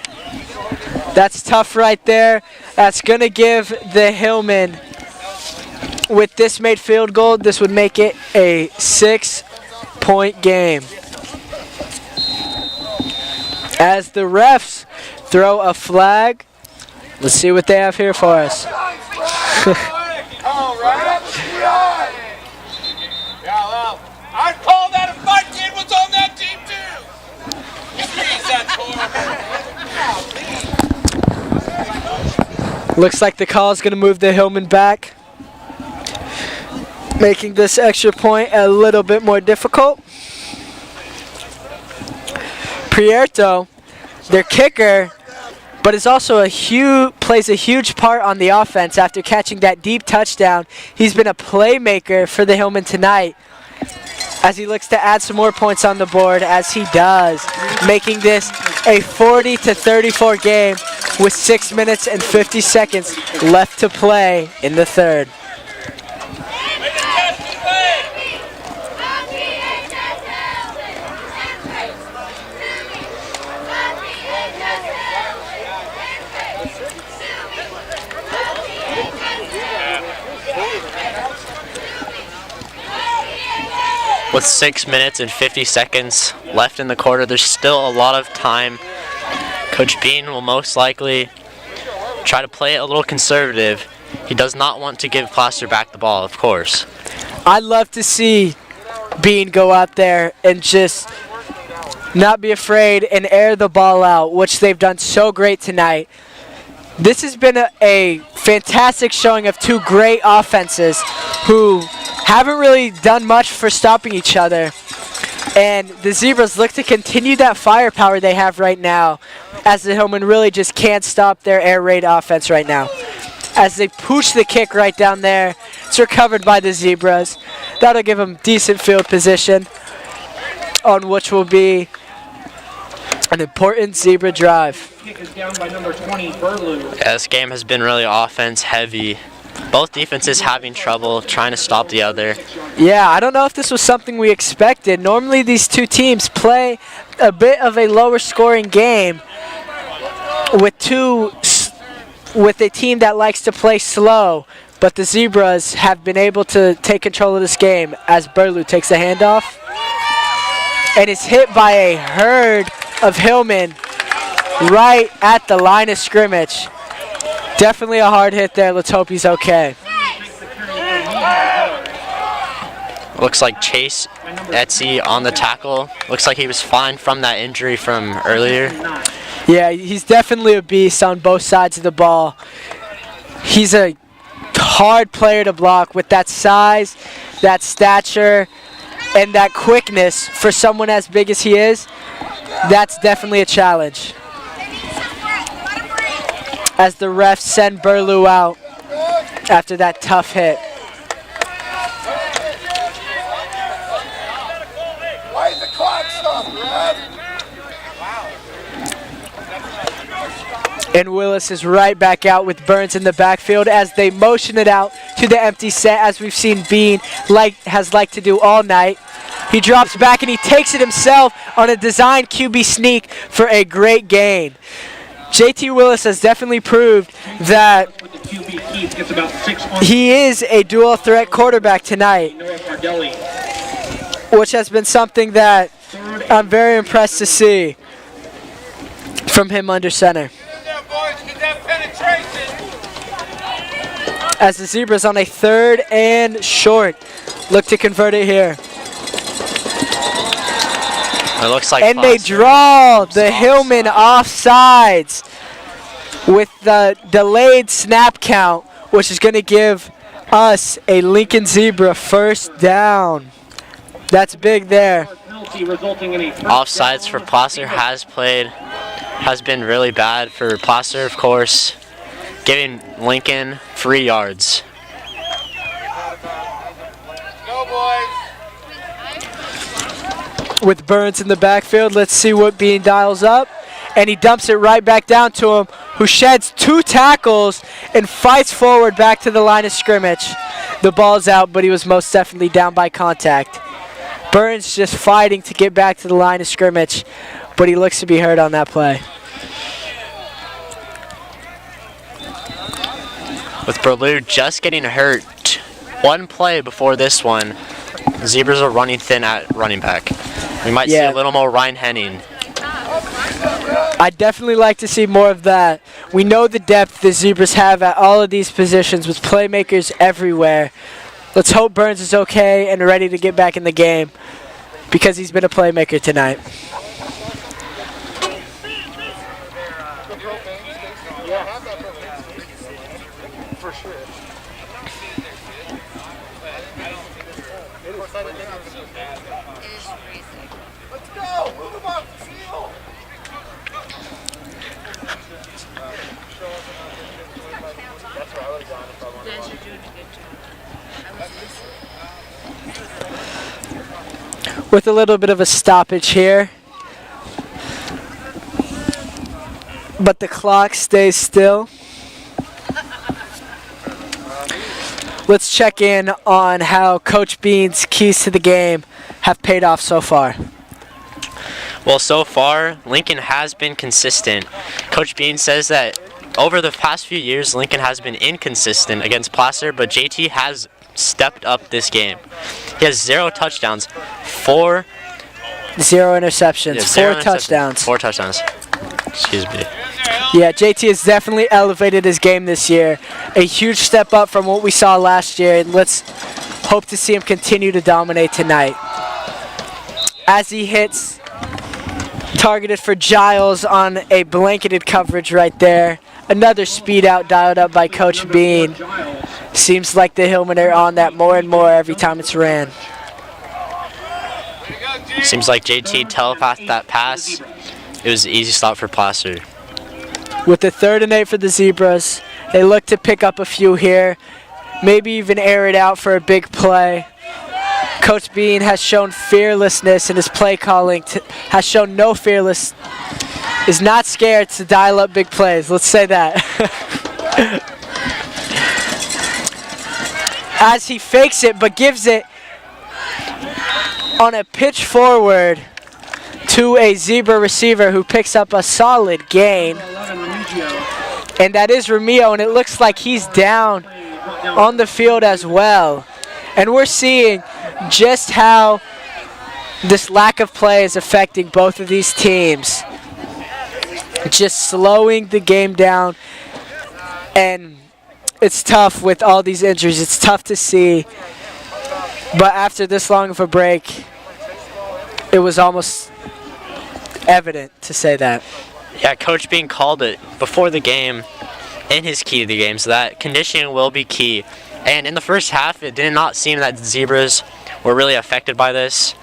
That's tough right there. That's going to give the Hillmen, with this made field goal, this would make it a 6-point game. As the refs throw a flag, let's see what they have here for us. Looks like the call is going to move the Hillman back, making this extra point a little bit more difficult. Prieto, their kicker, but is also plays a huge part on the offense after catching that deep touchdown. He's been a playmaker for the Hillman tonight as he looks to add some more points on the board, as he does, making this a 40-34 game with 6 minutes and 50 seconds left to play in the third. With 6 minutes and 50 seconds left in the quarter, there's still a lot of time. Coach Bean will most likely try to play it a little conservative. He does not want to give Placer back the ball, of course. I'd love to see Bean go out there and just not be afraid and air the ball out, which they've done so great tonight. This has been a fantastic showing of two great offenses who haven't really done much for stopping each other. And the Zebras look to continue that firepower they have right now, as the Hillman really just can't stop their air raid offense right now. As they push the kick right down there, it's recovered by the Zebras. That'll give them decent field position on which will be an important Zebra drive. Kick is down by number 20, Burlew. Yeah, this game has been really offense heavy. Both defenses having trouble trying to stop the other. Yeah, I don't know if this was something we expected. Normally these two teams play a bit of a lower scoring game with a team that likes to play slow, but the Zebras have been able to take control of this game as Burlew takes the handoff and is hit by a herd of Hillman right at the line of scrimmage. Definitely a hard hit there. Let's hope he's okay. Looks like Chase Etsy on the tackle. Looks like he was fine from that injury from earlier. Yeah, he's definitely a beast on both sides of the ball. He's a hard player to block with that size, that stature, and that quickness for someone as big as he is. That's definitely a challenge. As the refs send Burlew out after that tough hit. Why is the clock stopped, ref? And Willis is right back out with Burns in the backfield as they motion it out to the empty set, as we've seen Bean has liked to do all night. He drops back and he takes it himself on a design QB sneak for a great gain. JT Willis has definitely proved that he is a dual threat quarterback tonight, which has been something that I'm very impressed to see from him under center. As the Zebras on a 3rd and short look to convert it here. It looks like and they draw the Hillman offsides with the delayed snap count, which is going to give us a Lincoln Zebra first down. That's big there. Offsides for Placer has been really bad for Placer, of course, giving Lincoln 3 yards. Go, boys. With Burns in the backfield, let's see what Bean dials up. And he dumps it right back down to him, who sheds 2 tackles and fights forward back to the line of scrimmage. The ball's out, but he was most definitely down by contact. Burns just fighting to get back to the line of scrimmage, but he looks to be hurt on that play. With Burlew just getting hurt 1 play before this one, the Zebras are running thin at running back. We might see a little more Ryan Henning. I'd definitely like to see more of that. We know the depth the Zebras have at all of these positions with playmakers everywhere. Let's hope Burns is okay and ready to get back in the game because he's been a playmaker tonight. For sure. Let's go! Move him off the field! That's where I would have gone if I wanted to. Guys, you're doing a good job. I was listening. With a little bit of a stoppage here. But the clock stays still. Let's check in on how Coach Bean's keys to the game have paid off so far. Well, so far, Lincoln has been consistent. Coach Bean says that over the past few years, Lincoln has been inconsistent against Placer, but JT has stepped up this game. He has 0 touchdowns, 0 interceptions, zero 4 touchdowns. 4 touchdowns. Excuse me. Yeah, JT has definitely elevated his game this year. A huge step up from what we saw last year, and let's hope to see him continue to dominate tonight. As he hits, targeted for Giles on a blanketed coverage right there. Another speed out dialed up by Coach Bean. Seems like the Hillmen are on that more and more every time it's ran. Seems like JT telepathed that pass. It was an easy stop for Placer. With the 3rd and 8 for the Zebras, they look to pick up a few here, maybe even air it out for a big play. Coach Bean has shown fearlessness in his play calling, has shown no fearless, is not scared to dial up big plays. Let's say that. As he fakes it, but gives it on a pitch forward to a Zebra receiver who picks up a solid gain. And that is Romeo, and it looks like he's down on the field as well. And we're seeing just how this lack of play is affecting both of these teams. Just slowing the game down. And it's tough with all these injuries. It's tough to see. But after this long of a break, it was almost evident to say that. Yeah, Coach Bean called it before the game in his key to the game, so that conditioning will be key. And in the first half, it did not seem that the Zebras were really affected by this.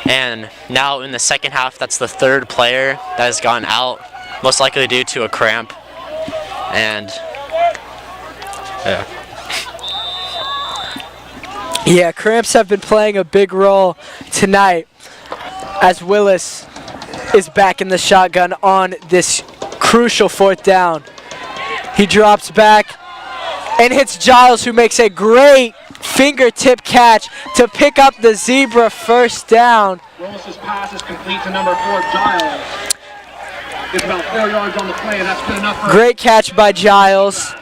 And now in the second half, that's the 3rd player that has gone out, most likely due to a cramp. And yeah, cramps have been playing a big role tonight as Willis is back in the shotgun on this crucial 4th down. He drops back and hits Giles, who makes a great fingertip catch to pick up the Zebra 1st down. Willis's pass is complete to number 4, Giles. It's about 4 yards on the play, and that's good enough for Great catch by Giles,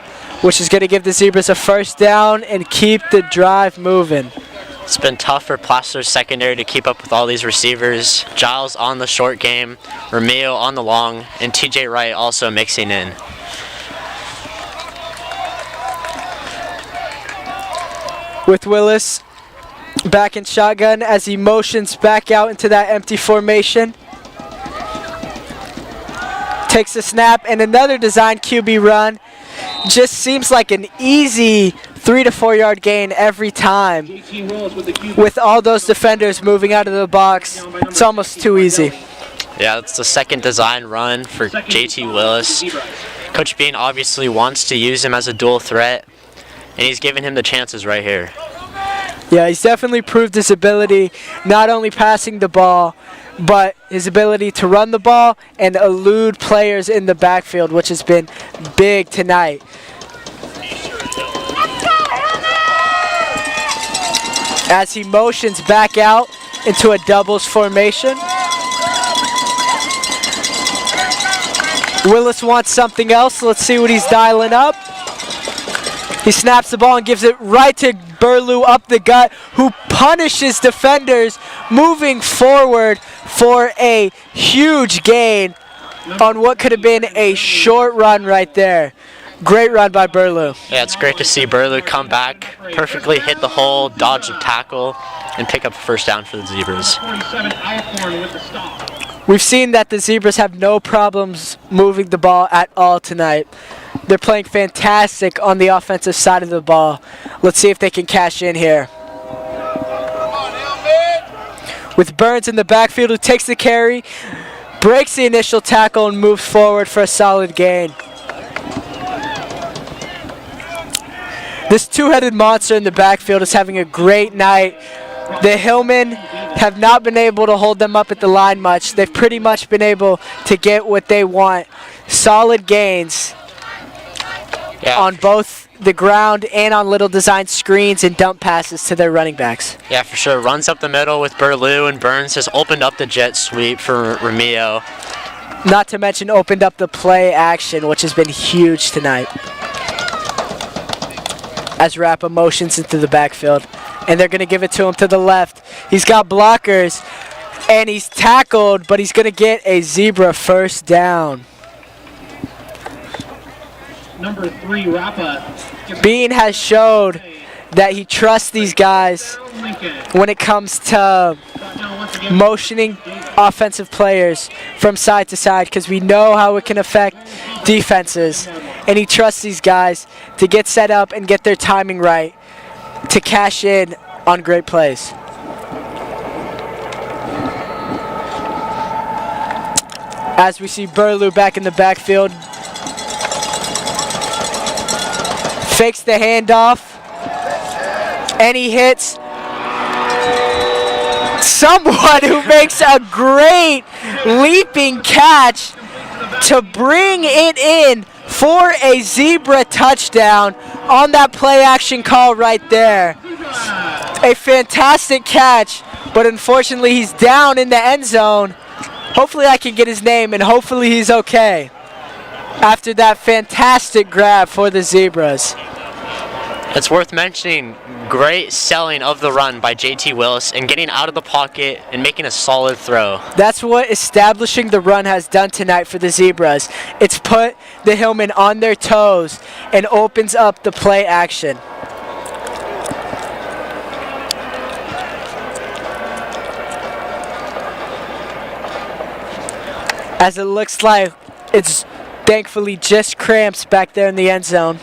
which is going to give the Zebras a 1st down and keep the drive moving. it's been tough for Placer's secondary to keep up with all these receivers. Giles on the short game, Romeo on the long, and TJ Wright also mixing in. With Willis back in shotgun as he motions back out into that empty formation. Takes a snap and another design QB run. Just seems like an easy 3 to 4 yard gain every time. With all those defenders moving out of the box, it's almost too easy. Yeah, that's the 2nd design run for JT Willis. Coach Bean obviously wants to use him as a dual threat, and he's giving him the chances right here. Yeah, he's definitely proved his ability, not only passing the ball, but his ability to run the ball and elude players in the backfield, which has been big tonight. As he motions back out into a doubles formation. Willis wants something else. Let's see what he's dialing up. He snaps the ball and gives it right to Burlew up the gut, who punishes defenders moving forward for a huge gain on what could have been a short run right there. Great run by Burlew. Yeah, it's great to see Burlew come back, perfectly hit the hole, dodge the tackle, and pick up a 1st down for the Zebras. 47, Alcorn with the stop. We've seen that the Zebras have no problems moving the ball at all tonight. They're playing fantastic on the offensive side of the ball. Let's see if they can cash in here. With Burns in the backfield, who takes the carry, breaks the initial tackle, and moves forward for a solid gain. This two-headed monster in the backfield is having a great night. The Hillmen have not been able to hold them up at the line much. They've pretty much been able to get what they want. Solid gains on both the ground and on little design screens and dump passes to their running backs. Yeah, for sure. Runs up the middle with Burlew, and Burns has opened up the jet sweep for Romeo. Not to mention opened up the play action, which has been huge tonight. As Rappa motions into the backfield. And they're going to give it to him to the left. He's got blockers, and he's tackled, but he's going to get a Zebra first down. Number 3, Rappa. Bean has showed that he trusts these guys when it comes to motioning offensive players from side to side, because we know how it can affect defenses. And he trusts these guys to get set up and get their timing right to cash in on great plays. As we see Burlew back in the backfield. Fakes the handoff. And he hits someone who makes a great leaping catch to bring it in for a Zebra touchdown on that play action call right there. A fantastic catch, but unfortunately he's down in the end zone. Hopefully I can get his name, and hopefully he's okay after that fantastic grab for the Zebras. It's worth mentioning, great selling of the run by JT Willis and getting out of the pocket and making a solid throw. That's what establishing the run has done tonight for the Zebras. It's put the Hillmen on their toes and opens up the play action. As it looks like it's thankfully just Cramps back there in the end zone.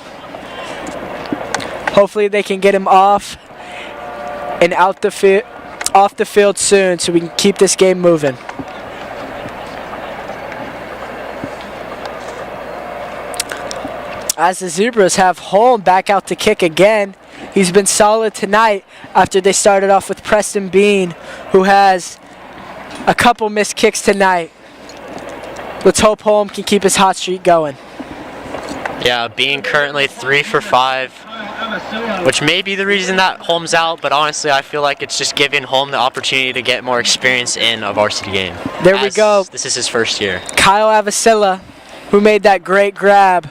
Hopefully they can get him off and off the field soon so we can keep this game moving. As the Zebras have Holm back out to kick again. He's been solid tonight after they started off with Preston Bean, who has a couple missed kicks tonight. Let's hope Holm can keep his hot streak going. Yeah, Bean currently 3 for 5, which may be the reason that Holm's out, but honestly I feel like it's just giving Holm the opportunity to get more experience in a varsity game. There we go. This is his first year. Kyle Avicilla, who made that great grab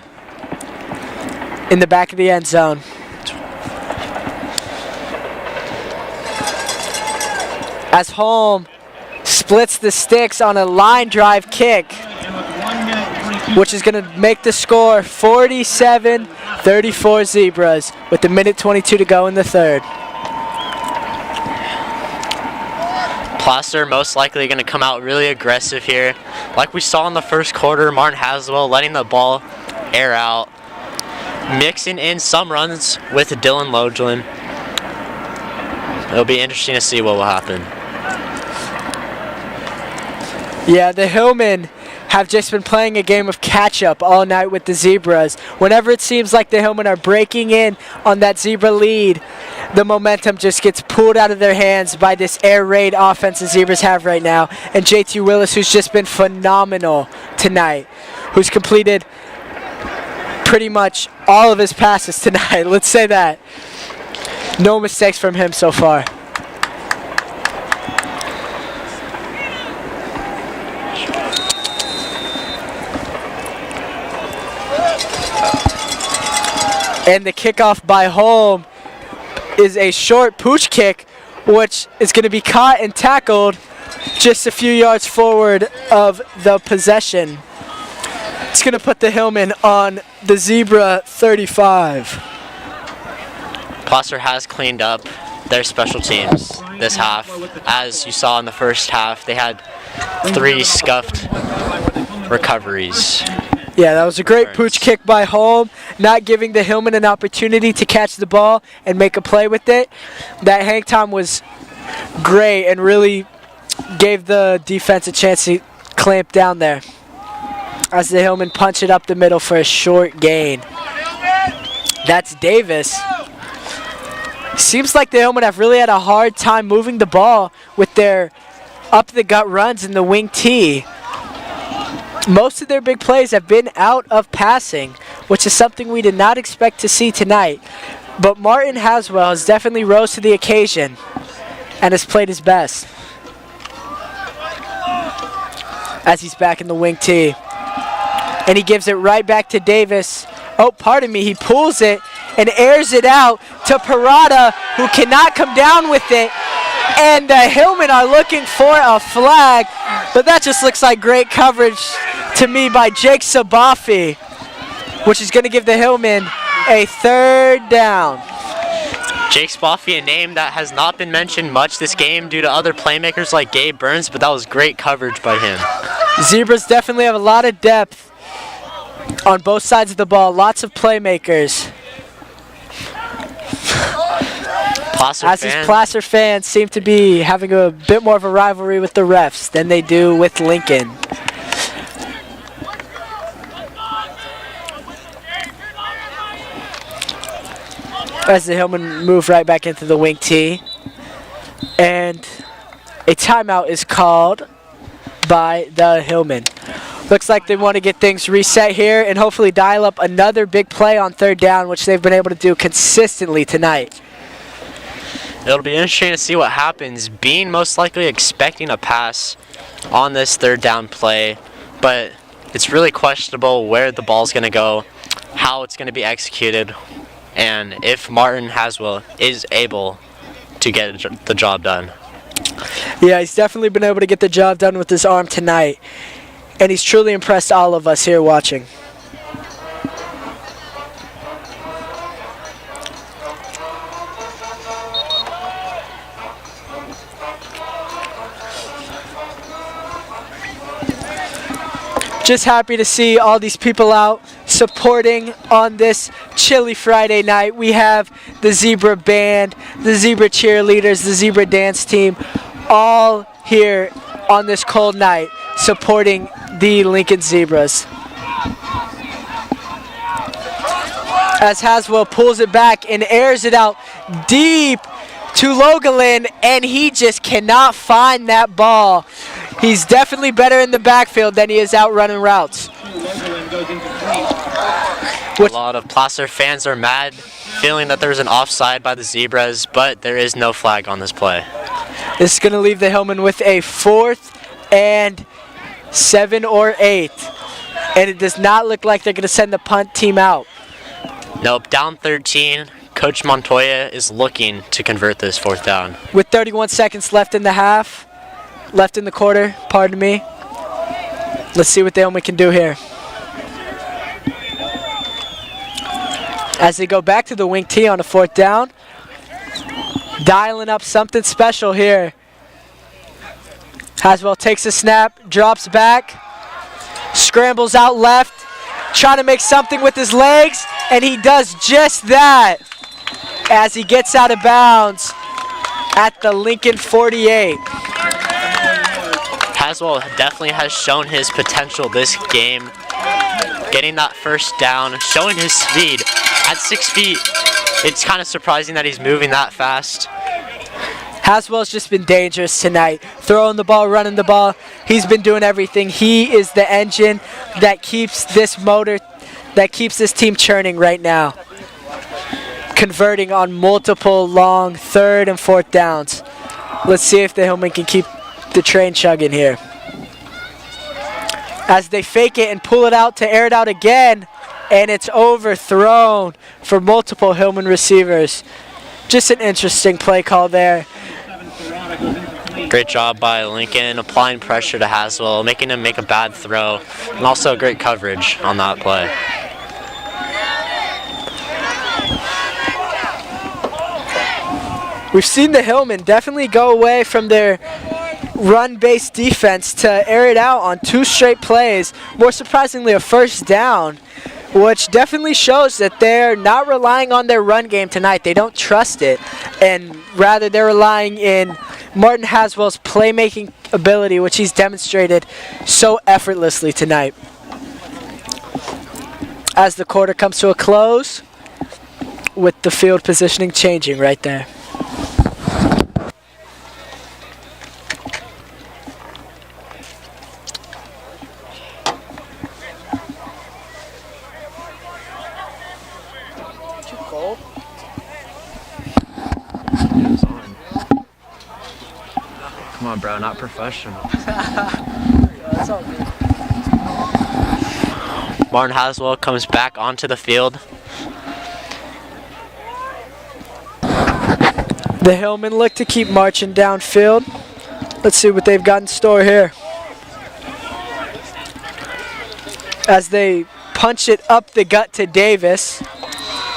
in the back of the end zone. As Holm splits the sticks on a line drive kick, which is going to make the score 47-34 Zebras with a minute 22 to go in the third. Placer most likely going to come out really aggressive here. Like we saw in the first quarter, Martin Haswell letting the ball air out, mixing in some runs with Dylan Lodglin. It'll be interesting to see what will happen. Yeah, the Hillmen have just been playing a game of catch-up all night with the Zebras. Whenever it seems like the Hillmen are breaking in on that Zebra lead, the momentum just gets pulled out of their hands by this air raid offense the Zebras have right now. And JT Willis, who's just been phenomenal tonight, who's completed pretty much all of his passes tonight. Let's say that. No mistakes from him so far. And the kickoff by Holm is a short pooch kick, which is going to be caught and tackled just a few yards forward of the possession. It's going to put the Hillmen on the Zebra 35. Placer has cleaned up their special teams this half. As you saw in the first half, they had 3 scuffed recoveries. Yeah, that was a great pooch kick by Holm, not giving the Hillman an opportunity to catch the ball and make a play with it. That hang time was great and really gave the defense a chance to clamp down there as the Hillman punch it up the middle for a short gain. That's Davis. Seems like the Hillman have really had a hard time moving the ball with their up-the-gut runs in the wing T. Most of their big plays have been out of passing, which is something we did not expect to see tonight. But Martin Haswell has definitely rose to the occasion and has played his best as he's back in the wing T. And he gives it right back to Davis. Oh, pardon me, he pulls it and airs it out to Parada, who cannot come down with it. And the Hillmen are looking for a flag, but that just looks like great coverage to me by Jake Sabafi, which is going to give the Hillmen a 3rd down. Jake Sabafi, a name that has not been mentioned much this game due to other playmakers like Gabe Burns, but that was great coverage by him. Zebras definitely have a lot of depth on both sides of the ball, lots of playmakers. As these Placer fans seem to be having a bit more of a rivalry with the refs than they do with Lincoln. As the Hillmen move right back into the wing T. And a timeout is called by the Hillmen. Looks like they want to get things reset here and hopefully dial up another big play on 3rd down, which they've been able to do consistently tonight. It'll be interesting to see what happens. Bean most likely expecting a pass on this 3rd down play, but it's really questionable where the ball's going to go, how it's going to be executed, and if Martin Haswell is able to get the job done. Yeah, he's definitely been able to get the job done with his arm tonight, and he's truly impressed all of us here watching. Just happy to see all these people out supporting on this chilly Friday night. We have the Zebra Band, the Zebra Cheerleaders, the Zebra Dance Team, all here on this cold night supporting the Lincoln Zebras. As Haswell pulls it back and airs it out deep to Logelin, and he just cannot find that ball. He's definitely better in the backfield than he is out running routes. A lot of Placer fans are mad, feeling that there's an offside by the Zebras, but there is no flag on this play. This is going to leave the Hillmen with a 4th and 7 or 8. And it does not look like they're going to send the punt team out. Nope, down 13. Coach Montoya is looking to convert this 4th down. With 31 seconds left in the half, left in the quarter, pardon me. Let's see what the Hillmen can do here. As they go back to the wing T on a 4th down. Dialing up something special here. Haswell takes a snap, drops back, scrambles out left, trying to make something with his legs, and he does just that as he gets out of bounds at the Lincoln 48. Haswell definitely has shown his potential this game, getting that 1st down, showing his speed. At 6 feet, it's kind of surprising that he's moving that fast. Haswell's just been dangerous tonight. Throwing the ball, running the ball. He's been doing everything. He is the engine that keeps this motor, that keeps this team churning right now. Converting on multiple long 3rd and 4th downs. Let's see if the Hillmen can keep the train chugging here. As they fake it and pull it out to air it out again, and it's overthrown for multiple Hillmen receivers. Just an interesting play call there. Great job by Lincoln, applying pressure to Haswell, making him make a bad throw, and also great coverage on that play. We've seen the Hillmen definitely go away from their run-based defense to air it out on 2 straight plays. More surprisingly, a first down, which definitely shows that they're not relying on their run game tonight. They don't trust it, and rather they're relying in Martin Haswell's playmaking ability, which he's demonstrated so effortlessly tonight. As the quarter comes to a close, with the field positioning changing right there. Too cold. Come on, bro, not professional. That's all good. Martin Haswell comes back onto the field. The Hillmen look to keep marching downfield. Let's see what they've got in store here. As they punch it up the gut to Davis,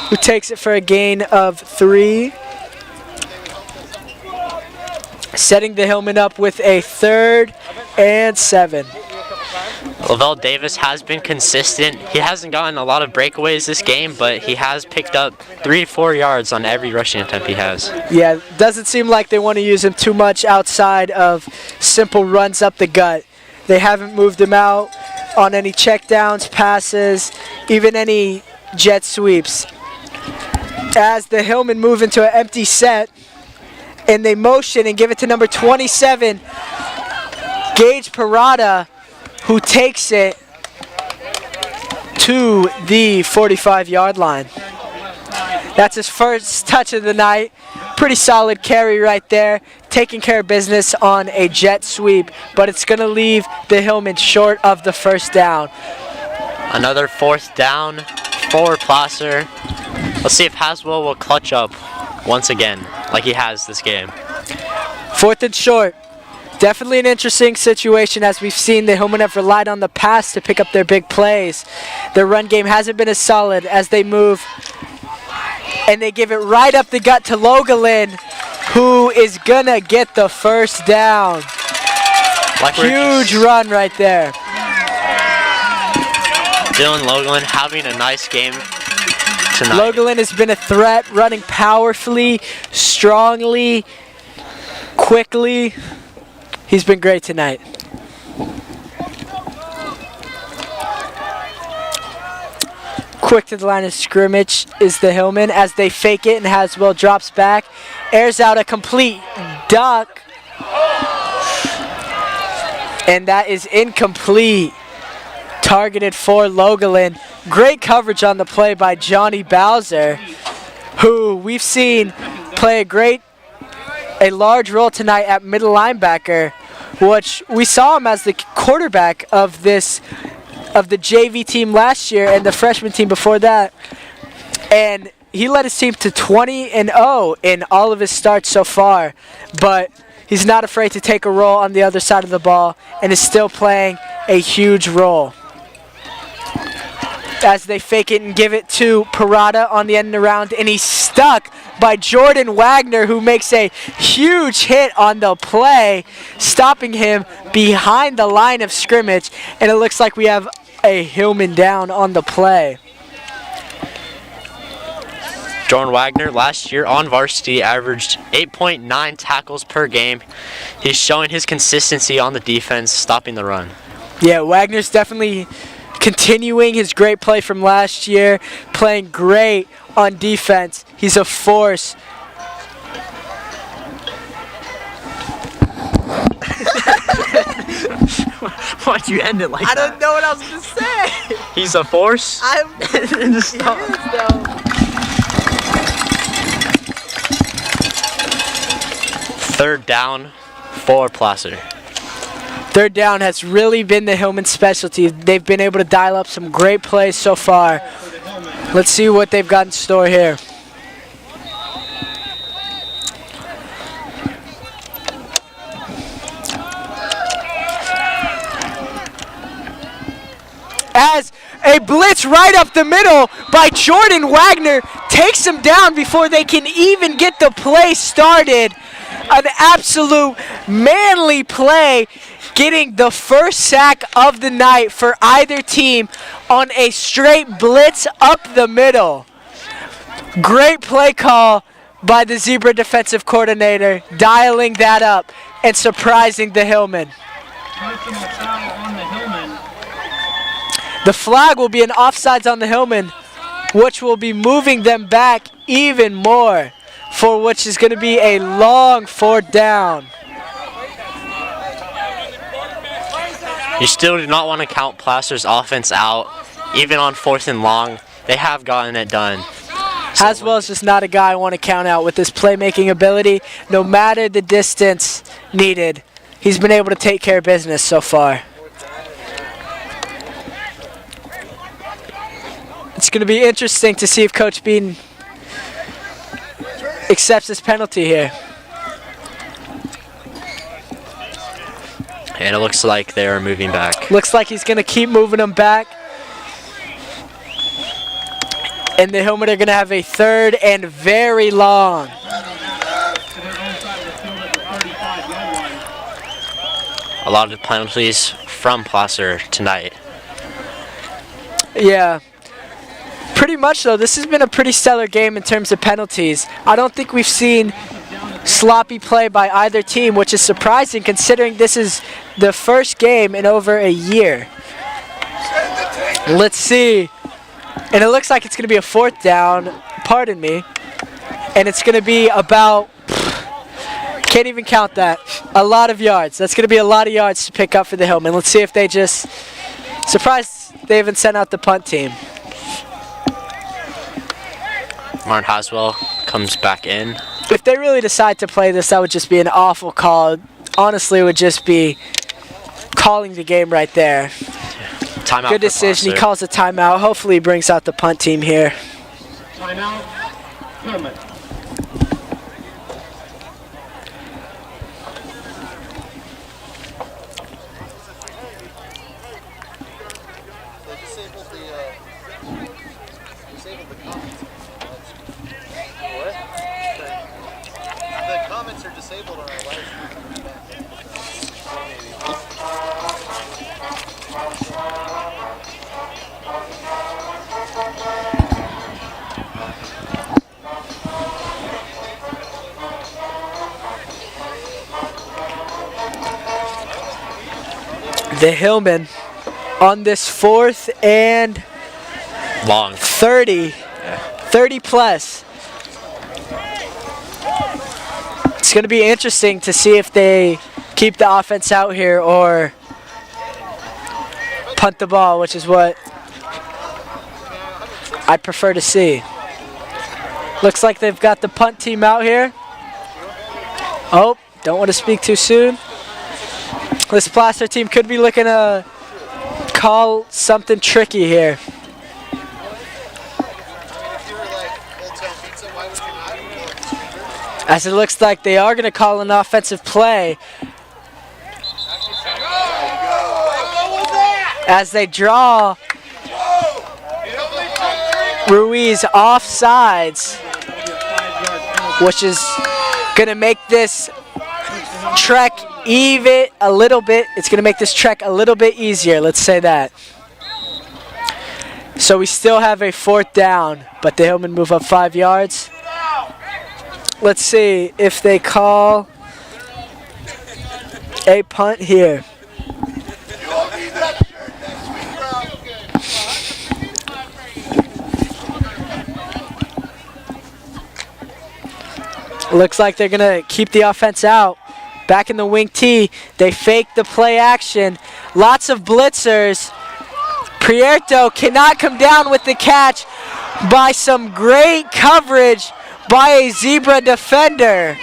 who takes it for a gain of 3. Setting the Hillmen up with a 3rd and 7. Lavelle Davis has been consistent. He hasn't gotten a lot of breakaways this game, but he has picked up 3 to 4 yards on every rushing attempt he has. Yeah, doesn't seem like they want to use him too much outside of simple runs up the gut. They haven't moved him out on any checkdowns, passes, even any jet sweeps. As the Hillmen move into an empty set, and they motion and give it to number 27, Gage Parada, who takes it to the 45-yard line. That's his first touch of the night. Pretty solid carry right there, taking care of business on a jet sweep, but it's going to leave the Hillmen short of the first down. Another 4th down for Placer. Let's see if Haswell will clutch up once again, like he has this game. 4th and short. Definitely an interesting situation, as we've seen the Hillmen have relied on the pass to pick up their big plays. Their run game hasn't been as solid as they move, and they give it right up the gut to Logalin, who is gonna get the first down. Huge run right there. Dylan Logalin having a nice game tonight. Logalin has been a threat, running powerfully, strongly, quickly. He's been great tonight. Quick to the line of scrimmage is the Hillmen as they fake it, and Haswell drops back, airs out a complete duck, and that is incomplete. Targeted for Logalin. Great coverage on the play by Johnny Bowser, who we've seen play a large role tonight at middle linebacker, which we saw him as the quarterback of the JV team last year and the freshman team before that. And he led his team to 20-0 in all of his starts so far, but he's not afraid to take a role on the other side of the ball and is still playing a huge role. As they fake it and give it to Parada on the end around, and he's stuck by Jordan Wagner, who makes a huge hit on the play, stopping him behind the line of scrimmage, and it looks like we have a Hillman down on the play. Jordan Wagner last year on varsity averaged 8.9 tackles per game. He's showing his consistency on the defense, stopping the run. Yeah, Wagner's definitely continuing his great play from last year, playing great on defense. He's a force. Why'd you end it like I that? don't know what I was going to say. He's a force? Just stop. Third down for Placer. 3rd down has really been the Hillman specialty. They've been able to dial up some great plays so far. Let's see what they've got in store here. As a blitz right up the middle by Jordan Wagner takes him down before they can even get the play started. An absolute manly play, getting the first sack of the night for either team on a straight blitz up the middle. Great play call by the Zebra defensive coordinator, dialing that up and surprising the Hillmen. Personal foul on the Hillman. The flag will be an offsides on the Hillmen, which will be moving them back even more, for which is going to be a long 4th down. You still do not want to count Placer's offense out, even on 4th and long. They have gotten it done. Haswell's just not a guy I want to count out with his playmaking ability. No matter the distance needed, he's been able to take care of business so far. It's going to be interesting to see if Coach Bean accepts this penalty here. And it looks like they are moving back. Looks like he's going to keep moving them back. And the Hillmen are going to have a 3rd and very long. A lot of penalties from Placer tonight. Yeah. Pretty much, though, this has been a pretty stellar game in terms of penalties. I don't think we've seen sloppy play by either team, which is surprising considering this is the first game in over a year. Let's see. And it looks like it's going to be a 4th down, pardon me. And it's going to be about, can't even count that, a lot of yards. That's going to be a lot of yards to pick up for the Hillmen. Let's see if they just, surprised they haven't sent out the punt team. Martin Haswell comes back in. If they really decide to play this, that would just be an awful call. Honestly, it would just be calling the game right there. Timeout. Good decision. He calls a timeout. Hopefully he brings out the punt team here. Timeout. Hillman. The comments are disabled on our live The Hillmen on this 4th and long 30 plus. It's going to be interesting to see if they keep the offense out here or punt the ball, which is what I prefer to see. Looks like they've got the punt team out here. Oh, don't want to speak too soon. This Placer team could be looking to call something tricky here. As it looks like they are going to call an offensive play. As they draw Ruiz offsides, which is going to make this trek even a little bit. It's going to make this trek a little bit easier, let's say that. So we still have a 4th down, but the Hillmen move up 5 yards. Let's see if they call a punt here. Looks like they're going to keep the offense out. Back in the wing T, they fake the play action. Lots of blitzers. Prieto cannot come down with the catch by some great coverage by a Zebra defender.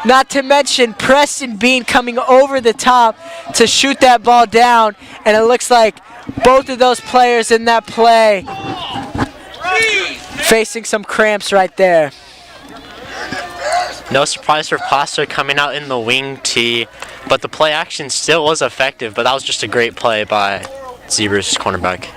Not to mention Preston Bean coming over the top to shoot that ball down. And it looks like both of those players in that play facing some cramps right there. No surprise for Placer coming out in the wing tee, but the play action still was effective, but that was just a great play by Zebra's cornerback.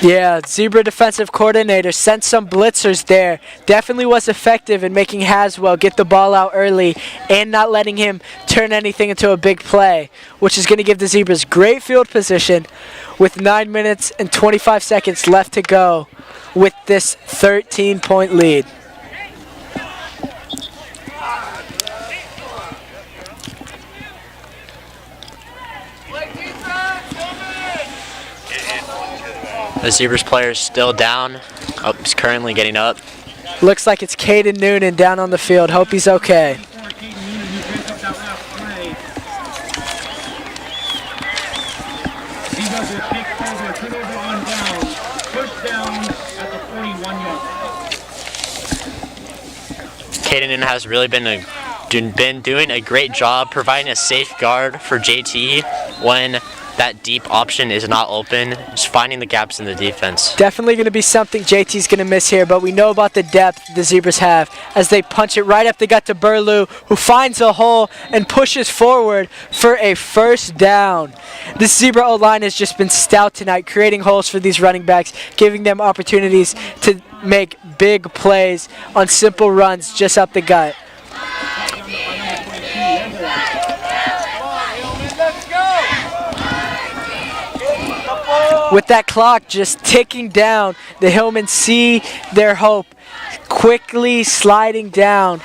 Yeah, Zebra defensive coordinator sent some blitzers there. Definitely was effective in making Haswell get the ball out early and not letting him turn anything into a big play, which is going to give the Zebras great field position with 9 minutes and 25 seconds left to go with this 13-point lead. The Zebras player is still down. Oh, he's currently getting up. Looks like it's Caden Noonan down on the field. Hope he's okay. Caden has really been doing a great job providing a safeguard for JT when that deep option is not open, just finding the gaps in the defense. Definitely going to be something JT's going to miss here, but we know about the depth the Zebras have as they punch it right up the gut to Burlew, who finds a hole and pushes forward for a first down. This Zebra O-line has just been stout tonight, creating holes for these running backs, giving them opportunities to make big plays on simple runs just up the gut. With that clock just ticking down, the Hillmen see their hope quickly sliding down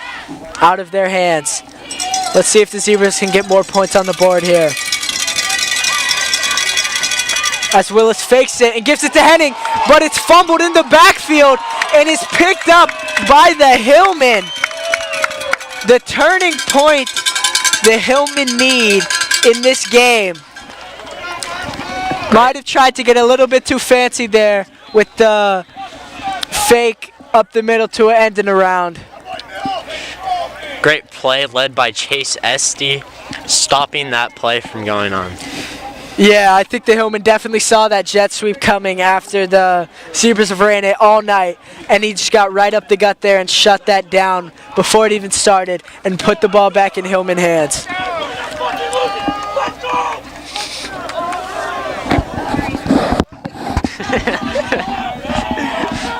out of their hands. Let's see if the Zebras can get more points on the board here. As Willis fakes it and gives it to Henning, but it's fumbled in the backfield and is picked up by the Hillmen. The turning point the Hillmen need in this game. Might have tried to get a little bit too fancy there with the fake up the middle to an end and around. Great play led by Chase Esty, stopping that play from going on. Yeah, I think the Hillmen definitely saw that jet sweep coming after the Zebras have ran it all night, and he just got right up the gut there and shut that down before it even started and put the ball back in Hillmen hands.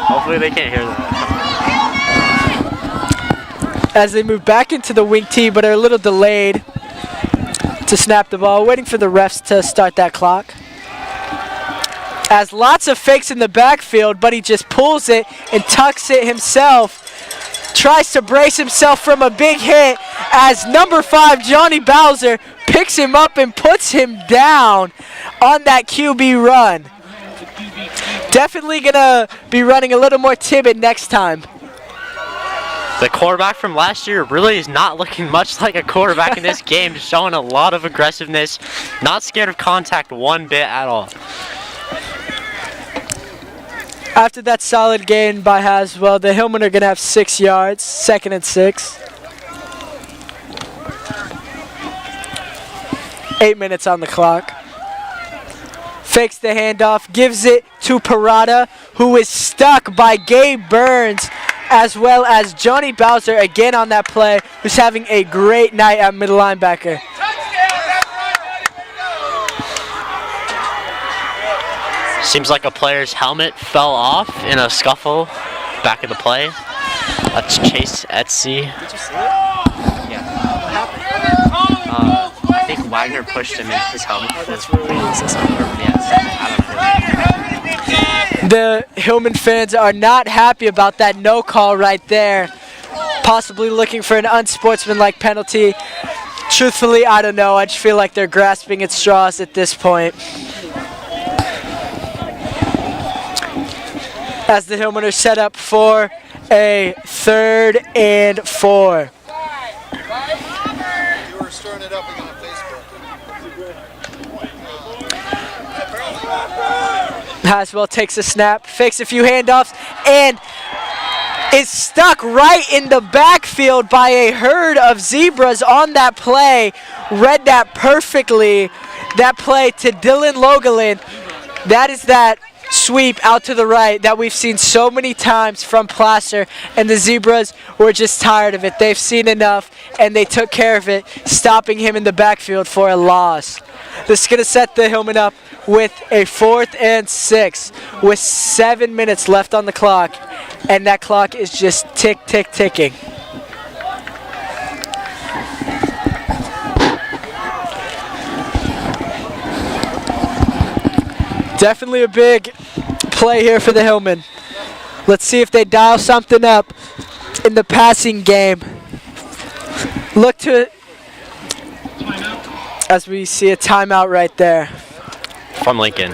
Hopefully they can't hear that. As they move back into the wing tee, but are a little delayed to snap the ball, waiting for the refs to start that clock. As lots of fakes in the backfield, but he just pulls it and tucks it himself. Tries to brace himself from a big hit as number 5, Johnny Bowser, picks him up and puts him down on that QB run. Definitely gonna be running a little more timid next time. The quarterback from last year really is not looking much like a quarterback in this game, showing a lot of aggressiveness, not scared of contact one bit at all. After that solid gain by Haswell, the Hillmen are gonna have 6 yards, 2nd and 6. 8 minutes on the clock. Fakes the handoff, gives it to Parada, who is stuck by Gabe Burns, as well as Johnny Bowser again on that play, who's having a great night at middle linebacker. Seems like a player's helmet fell off in a scuffle back of the play. That's Chase Etsy. Did you see it? Yeah. What happened? I think Wagner pushed him in his helmet. Oh, that's really easy. Yes. I don't know. The Hillmen fans are not happy about that no call right there. Possibly looking for an unsportsmanlike penalty. Truthfully, I don't know. I just feel like they're grasping at straws at this point. As the Hillmen are set up for a 3rd and 4. You were stirring it up again on Facebook. Haswell takes a snap, fakes a few handoffs, and is stuck right in the backfield by a herd of Zebras on that play. Read that perfectly. That play to Dylan Logelin. That is that sweep out to the right that we've seen so many times from Placer, and the Zebras were just tired of it. They've seen enough, and they took care of it, stopping him in the backfield for a loss. This is going to set the Hillmen up with a 4th and 6 with 7 minutes left on the clock, and that clock is just tick, tick, ticking. Definitely a big play here for the Hillmen. Let's see if they dial something up in the passing game. Look to, as we see a timeout right there. From Lincoln.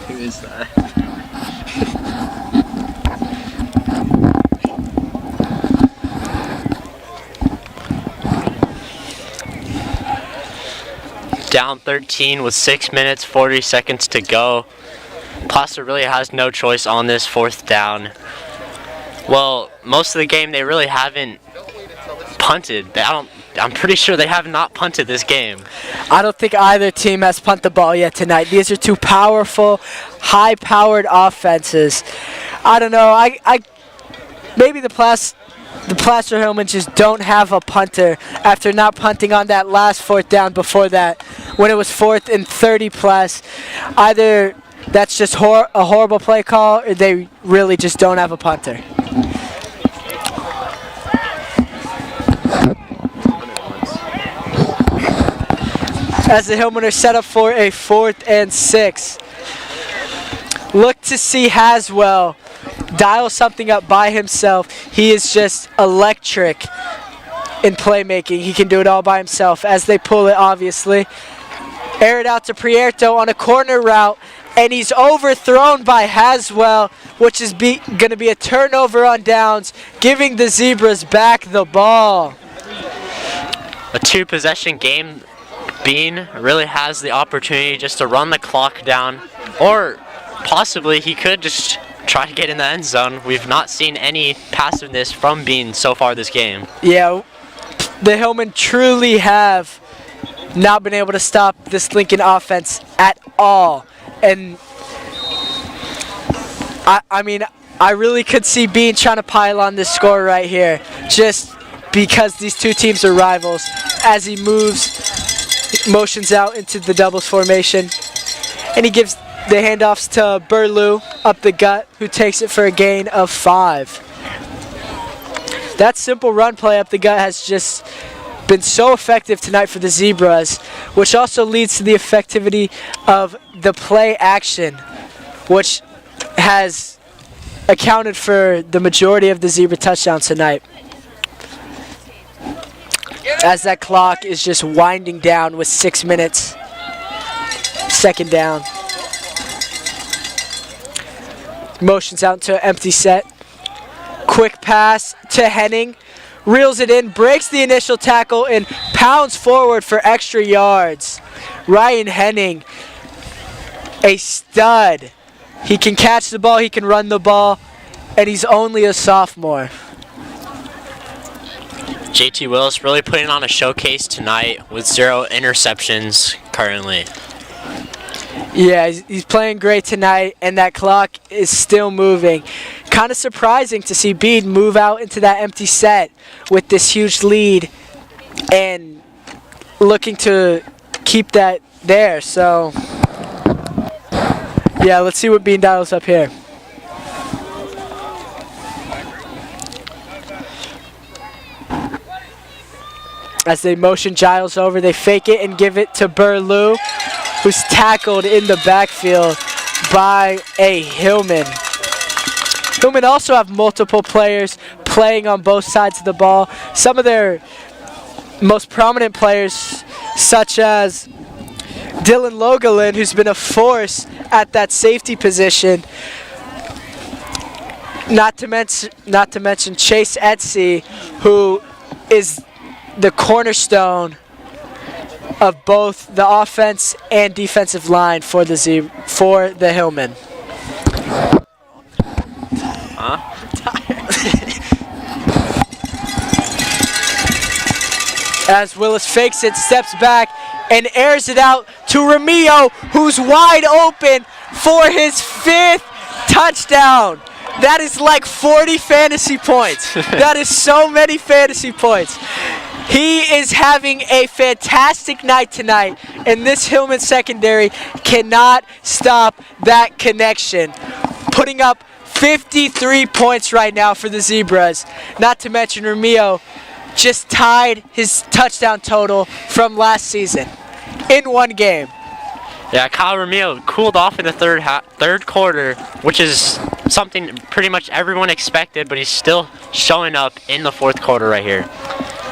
Who is that? Down 13 with 6 minutes, 40 seconds to go. Placer really has no choice on this 4th down. Well, most of the game they really haven't punted. I'm pretty sure they have not punted this game. I don't think either team has punted the ball yet tonight. These are two powerful, high-powered offenses. I don't know. Maybe the Placer Hillmen just don't have a punter after not punting on that last 4th down before that, when it was 4th and 30 plus. Either that's just a horrible play call, or they really just don't have a punter. As the Hillmen are set up for a 4th and 6. Look to see Haswell dial something up by himself. He is just electric in playmaking. He can do it all by himself as they pull it, obviously. Air it out to Prieto on a corner route, and he's overthrown by Haswell, which is going to be a turnover on downs, giving the Zebras back the ball. A 2-possession game. Bean really has the opportunity just to run the clock down, or possibly he could just try to get in the end zone. We've not seen any passiveness from Bean so far this game. Yeah, the Hillmen truly have not been able to stop this Lincoln offense at all. And I mean, I really could see Bean trying to pile on this score right here, just because these two teams are rivals. As he motions out into the doubles formation, and he gives the handoffs to Burlew up the gut, who takes it for a gain of 5. That simple run play up the gut has just been so effective tonight for the Zebras, which also leads to the effectivity of the play action, which has accounted for the majority of the Zebra touchdowns tonight. As that clock is just winding down with 6 minutes. 2nd down. Motions out to empty set. Quick pass to Henning. Reels it in, breaks the initial tackle, and pounds forward for extra yards. Ryan Henning, a stud. He can catch the ball, he can run the ball, and he's only a sophomore. JT Willis really putting on a showcase tonight with 0 interceptions currently. Yeah, he's playing great tonight, and that clock is still moving. Kind of surprising to see Bede move out into that empty set with this huge lead and looking to keep that there. So, yeah, let's see what Bean dials up here. As they motion Giles over, they fake it and give it to Burlew, who's tackled in the backfield by a Hillman. Hillman also have multiple players playing on both sides of the ball. Some of their most prominent players, such as Dylan Logelin, who's been a force at that safety position. Not to mention Chase Etsy, who is the cornerstone of both the offense and defensive line for the Hillmen. As Willis fakes it, steps back, and airs it out to Ramillo, who's wide open for his 5th touchdown. That is like 40 fantasy points. That is so many fantasy points. He is having a fantastic night tonight, and this Hillman secondary cannot stop that connection. Putting up 53 points right now for the Zebras. Not to mention Ramillo just tied his touchdown total from last season in one game. Yeah, Kyle Ramillo cooled off in the third quarter, which is something pretty much everyone expected, but he's still showing up in the fourth quarter right here.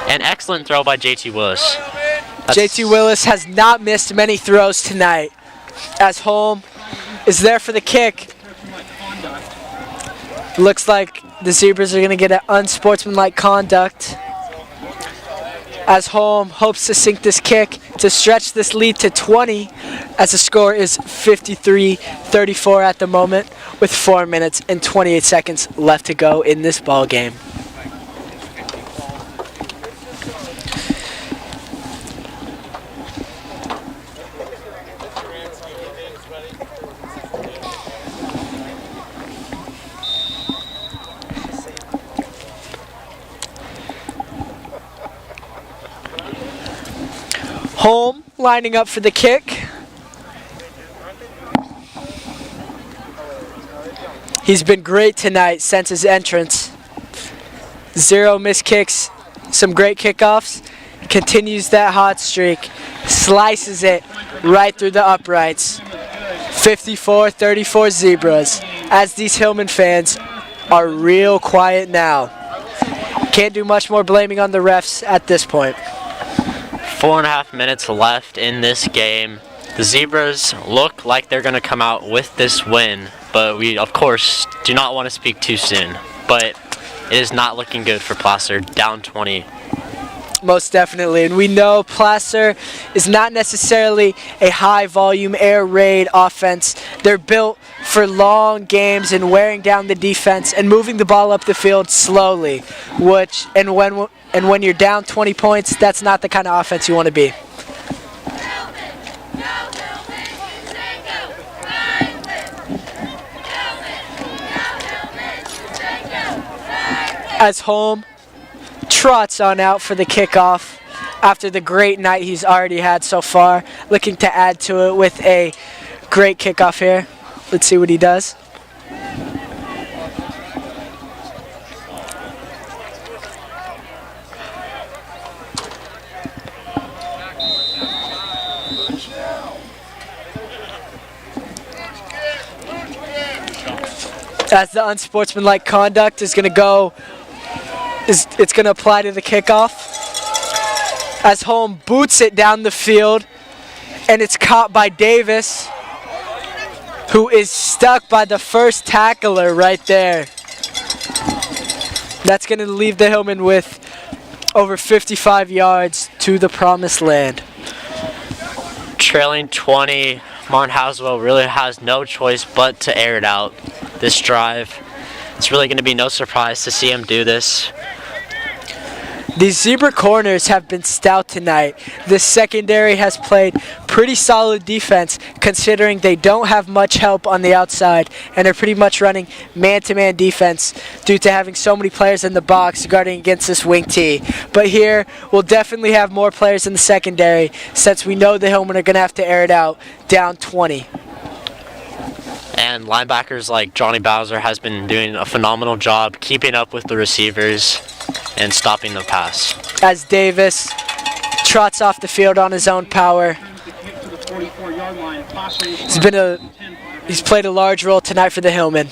An excellent throw by JT Willis. JT Willis has not missed many throws tonight, as Holm is there for the kick. Looks like the Zebras are going to get an unsportsmanlike conduct, as Holm hopes to sink this kick to stretch this lead to 20, as the score is 53-34 at the moment, with 4 minutes and 28 seconds left to go in this ball game. Holm lining up for the kick. He's been great tonight since his entrance. 0 missed kicks, some great kickoffs. Continues that hot streak. Slices it right through the uprights. 54-34 Zebras, as these Hillman fans are real quiet now. Can't do much more blaming on the refs at this point. 4.5 minutes left in this game. The Zebras look like they're going to come out with this win, but we, of course, do not want to speak too soon. But it is not looking good for Placer, down 20. Most definitely, and we know Placer is not necessarily a high-volume air raid offense. They're built for long games and wearing down the defense and moving the ball up the field slowly, and when you're down 20 points, that's not the kind of offense you want to be. As Holm trots on out for the kickoff after the great night he's already had so far, looking to add to it with a great kickoff here. Let's see what he does. As the unsportsmanlike conduct is going to go, it's going to apply to the kickoff. As Holm boots it down the field, and it's caught by Davis, who is stuck by the first tackler right there. That's going to leave the Hillman with over 55 yards to the promised land. Trailing 20, Martin Haswell really has no choice but to air it out this drive. It's really going to be no surprise to see him do this. These Zebra corners have been stout tonight. This secondary has played pretty solid defense considering they don't have much help on the outside and are pretty much running man-to-man defense due to having so many players in the box guarding against this wing T. But here, we'll definitely have more players in the secondary since we know the Hillmen are going to have to air it out down 20. And linebackers like Johnny Bowser has been doing a phenomenal job keeping up with the receivers and stopping the pass. As Davis trots off the field on his own power. He's played a large role tonight for the Hillmen.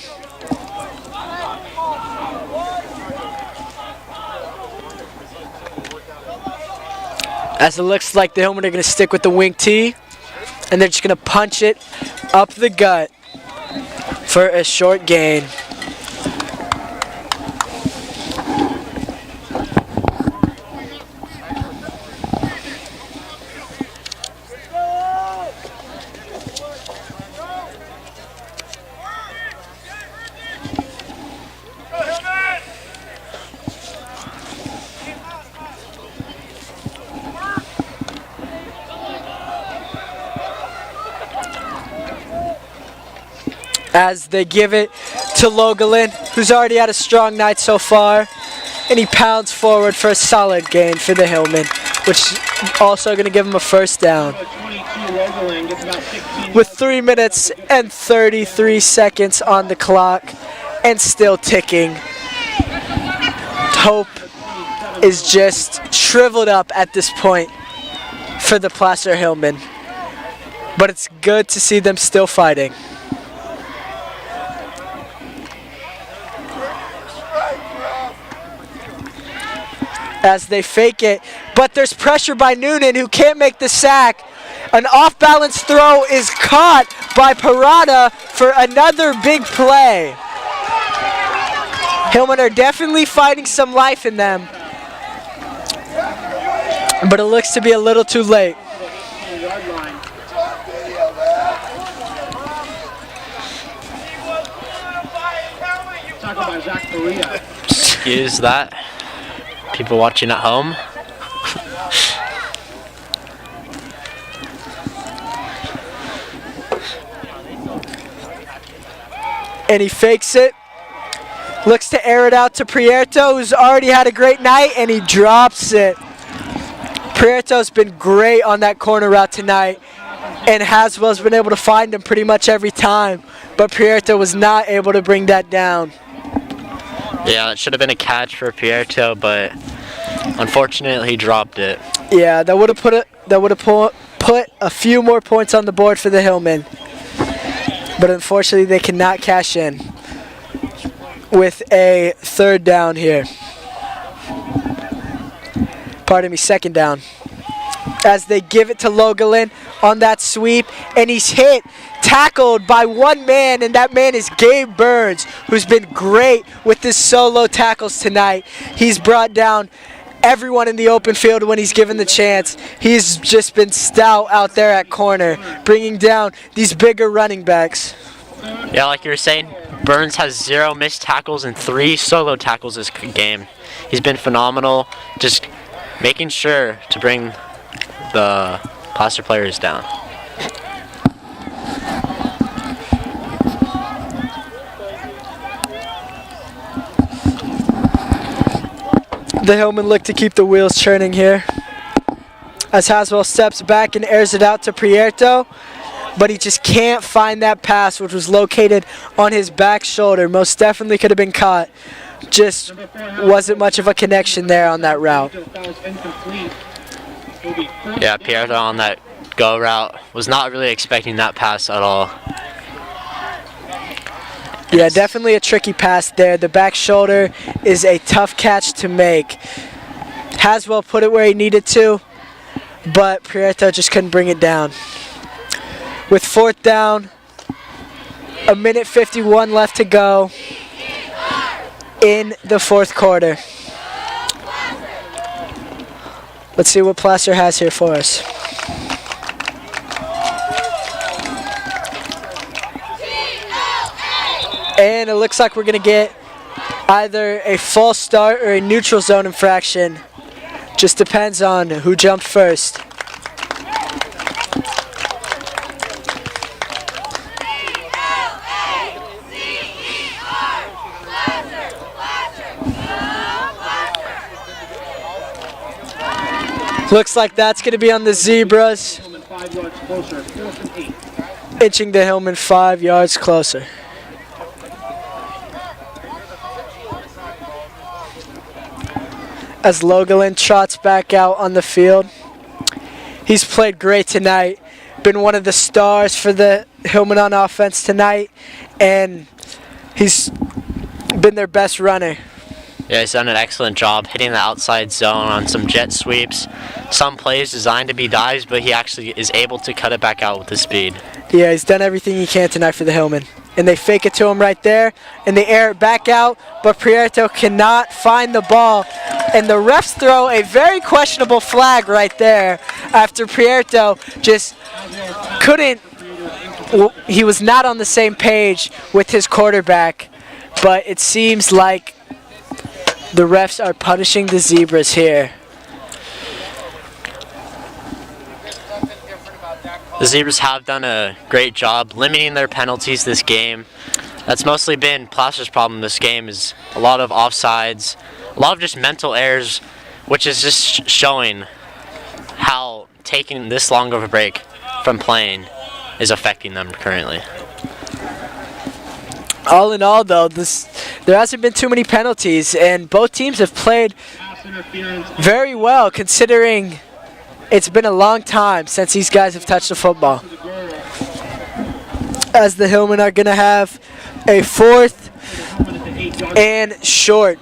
As it looks like the Hillmen are going to stick with the wing T, and they're just going to punch it up the gut for a short gain. as they give it to Logelin, who's already had a strong night so far. And he pounds forward for a solid gain for the Hillman, which is also going to give him a first down. 22 Rogaland gets about 16. With 3 minutes and 33 seconds on the clock and still ticking, hope is just shriveled up at this point for the Placer Hillman. But it's good to see them still fighting. As they fake it, but there's pressure by Noonan, who can't make the sack. An off-balance throw is caught by Parada for another big play. Hillman are definitely fighting some life in them, but it looks to be a little too late. Tackled by Zach Faria. Excuse that. People watching at home. And he fakes it. Looks to air it out to Prieto, who's already had a great night, and he drops it. Prieto's been great on that corner route tonight, and Haswell's been able to find him pretty much every time, but Prieto was not able to bring that down. Yeah, it should have been a catch for Prieto, but unfortunately he dropped it. Yeah, that would have put a few more points on the board for the Hillmen, but unfortunately they cannot cash in with a third down here. Pardon me, second down. As they give it to Logelin on that sweep, and he's hit, tackled by one man, and that man is Gabe Burns, who's been great with his solo tackles tonight. He's brought down everyone in the open field when he's given the chance. He's just been stout out there at corner, bringing down these bigger running backs. Yeah, like you were saying, Burns has 0 missed tackles and 3 solo tackles this game. He's been phenomenal, just making sure to bring the Placer players down. The Hillmen look to keep the wheels churning here, as Haswell steps back and airs it out to Prieto, but he just can't find that pass, which was located on his back shoulder. Most definitely could have been caught. Just wasn't much of a connection there on that route. Yeah, Prieto on that go route was not really expecting that pass at all. Yeah, definitely a tricky pass there. The back shoulder is a tough catch to make. Haswell put it where he needed to, but Prieto just couldn't bring it down. With 4th down, 1:51 left to go in the 4th quarter. Let's see what Placer has here for us. And it looks like we're going to get either a false start or a neutral zone infraction. Just depends on who jumped first. Looks like that's going to be on the Zebras, inching the Hillman 5 yards closer. As Logelin trots back out on the field. He's played great tonight, been one of the stars for the Hillman on offense tonight, and he's been their best runner. Yeah, he's done an excellent job hitting the outside zone on some jet sweeps. Some plays designed to be dives, but he actually is able to cut it back out with his speed. Yeah, he's done everything he can tonight for the Hillman. And they fake it to him right there, and they air it back out, but Prieto cannot find the ball. And the refs throw a very questionable flag right there after Prieto just couldn't, he was not on the same page with his quarterback, but it seems like the refs are punishing the Zebras here. There's nothing different about that call. The Zebras have done a great job limiting their penalties this game. That's mostly been Placer's problem this game, is a lot of offsides, a lot of just mental errors, which is just showing how taking this long of a break from playing is affecting them currently. All in all, though, there hasn't been too many penalties, and both teams have played very well considering it's been a long time since these guys have touched the football. As the Hillmen are going to have a 4th and short.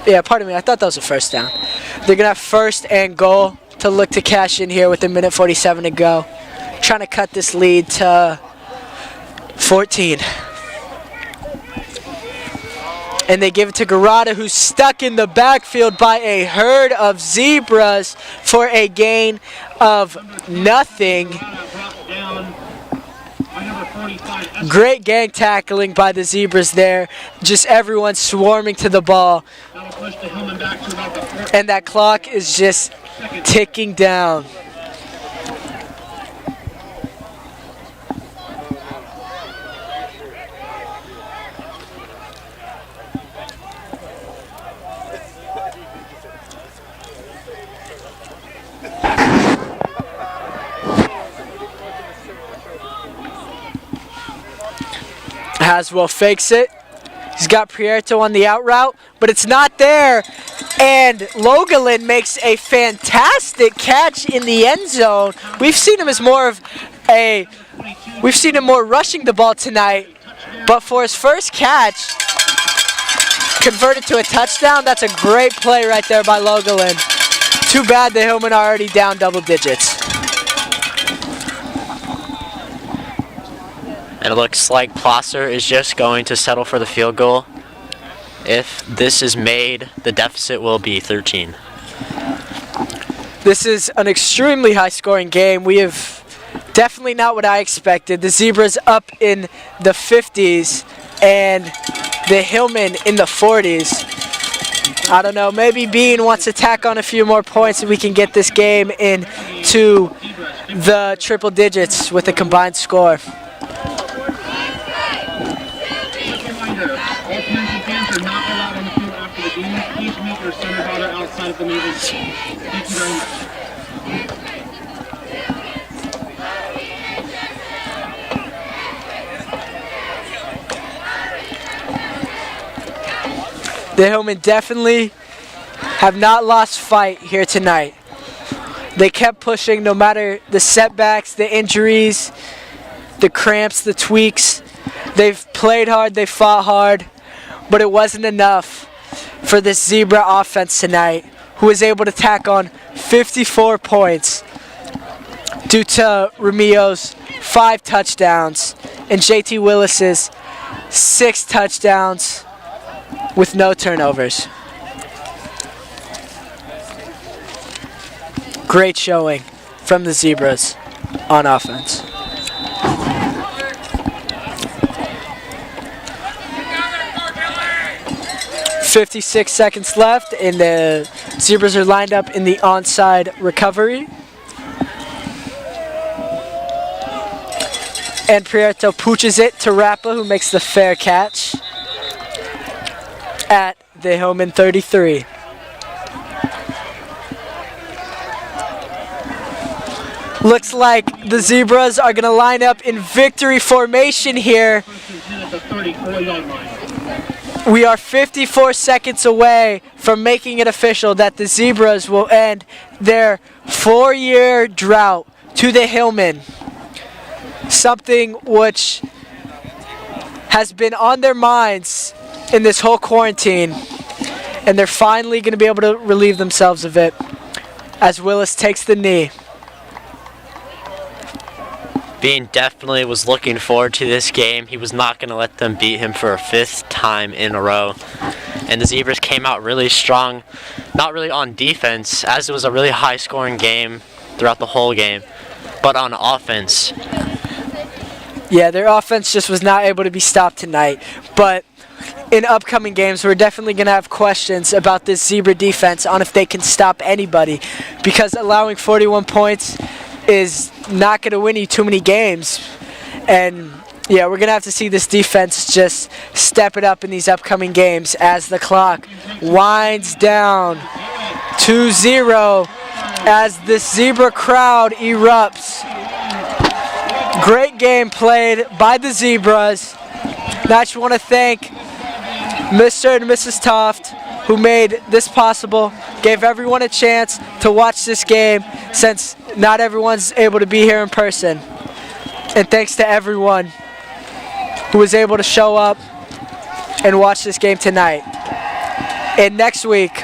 Yeah, pardon me, I thought that was a first down. They're going to have 1st and goal to look to cash in here with 1:47 to go. Trying to cut this lead to 14. And they give it to Garada, who's stuck in the backfield by a herd of Zebras for a gain of nothing. Great gang tackling by the Zebras there. Just everyone swarming to the ball. And that clock is just ticking down. Haswell fakes it. He's got Prieto on the out route, but it's not there. And Logelin makes a fantastic catch in the end zone. We've seen him as more rushing the ball tonight, but for his first catch, converted to a touchdown. That's a great play right there by Logelin. Too bad the Hillmen are already down double digits. And it looks like Placer is just going to settle for the field goal. If this is made, the deficit will be 13. This is an extremely high-scoring game. We have definitely not what I expected. The Zebras up in the 50s and the Hillmen in the 40s. I don't know, maybe Bean wants to tack on a few more points and we can get this game into the triple digits with a combined score. Outside of the meeting. Thank you very much. The Hillmen definitely have not lost fight here tonight. They kept pushing no matter the setbacks, the injuries, the cramps, the tweaks. They've played hard, they fought hard, but it wasn't enough for this Zebra offense tonight, who was able to tack on 54 points due to Remillo's 5 touchdowns and JT Willis's 6 touchdowns with no turnovers. Great showing from the Zebras on offense. .56 seconds left, and the Zebras are lined up in the onside recovery. And Prieto pooches it to Rappa, who makes the fair catch at the Hillmen 33. Looks like the Zebras are going to line up in victory formation here. We are 54 seconds away from making it official that the Zebras will end their 4-year drought to the Hillmen. Something which has been on their minds in this whole quarantine. And they're finally going to be able to relieve themselves of it as Willis takes the knee. Bean definitely was looking forward to this game. He was not going to let them beat him for a 5th time in a row. And the Zebras came out really strong, not really on defense, as it was a really high-scoring game throughout the whole game, but on offense. Yeah, their offense just was not able to be stopped tonight. But in upcoming games, we're definitely going to have questions about this Zebra defense on if they can stop anybody, because allowing 41 points is not going to win you too many games. And yeah, we're going to have to see this defense just step it up in these upcoming games as the clock winds down 2-0 as this Zebra crowd erupts. Great game played by the Zebras. And I just want to thank Mr. and Mrs. Toft, who made this possible, gave everyone a chance to watch this game since not everyone's able to be here in person. And thanks to everyone who was able to show up and watch this game tonight. And next week,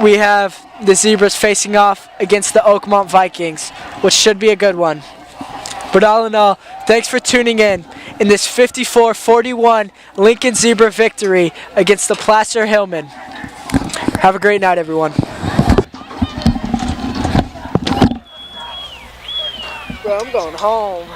we have the Zebras facing off against the Oakmont Vikings, which should be a good one. But all in all, thanks for tuning in this 54-41 Lincoln Zebra victory against the Placer Hillman. Have a great night, everyone. Bro, I'm going home.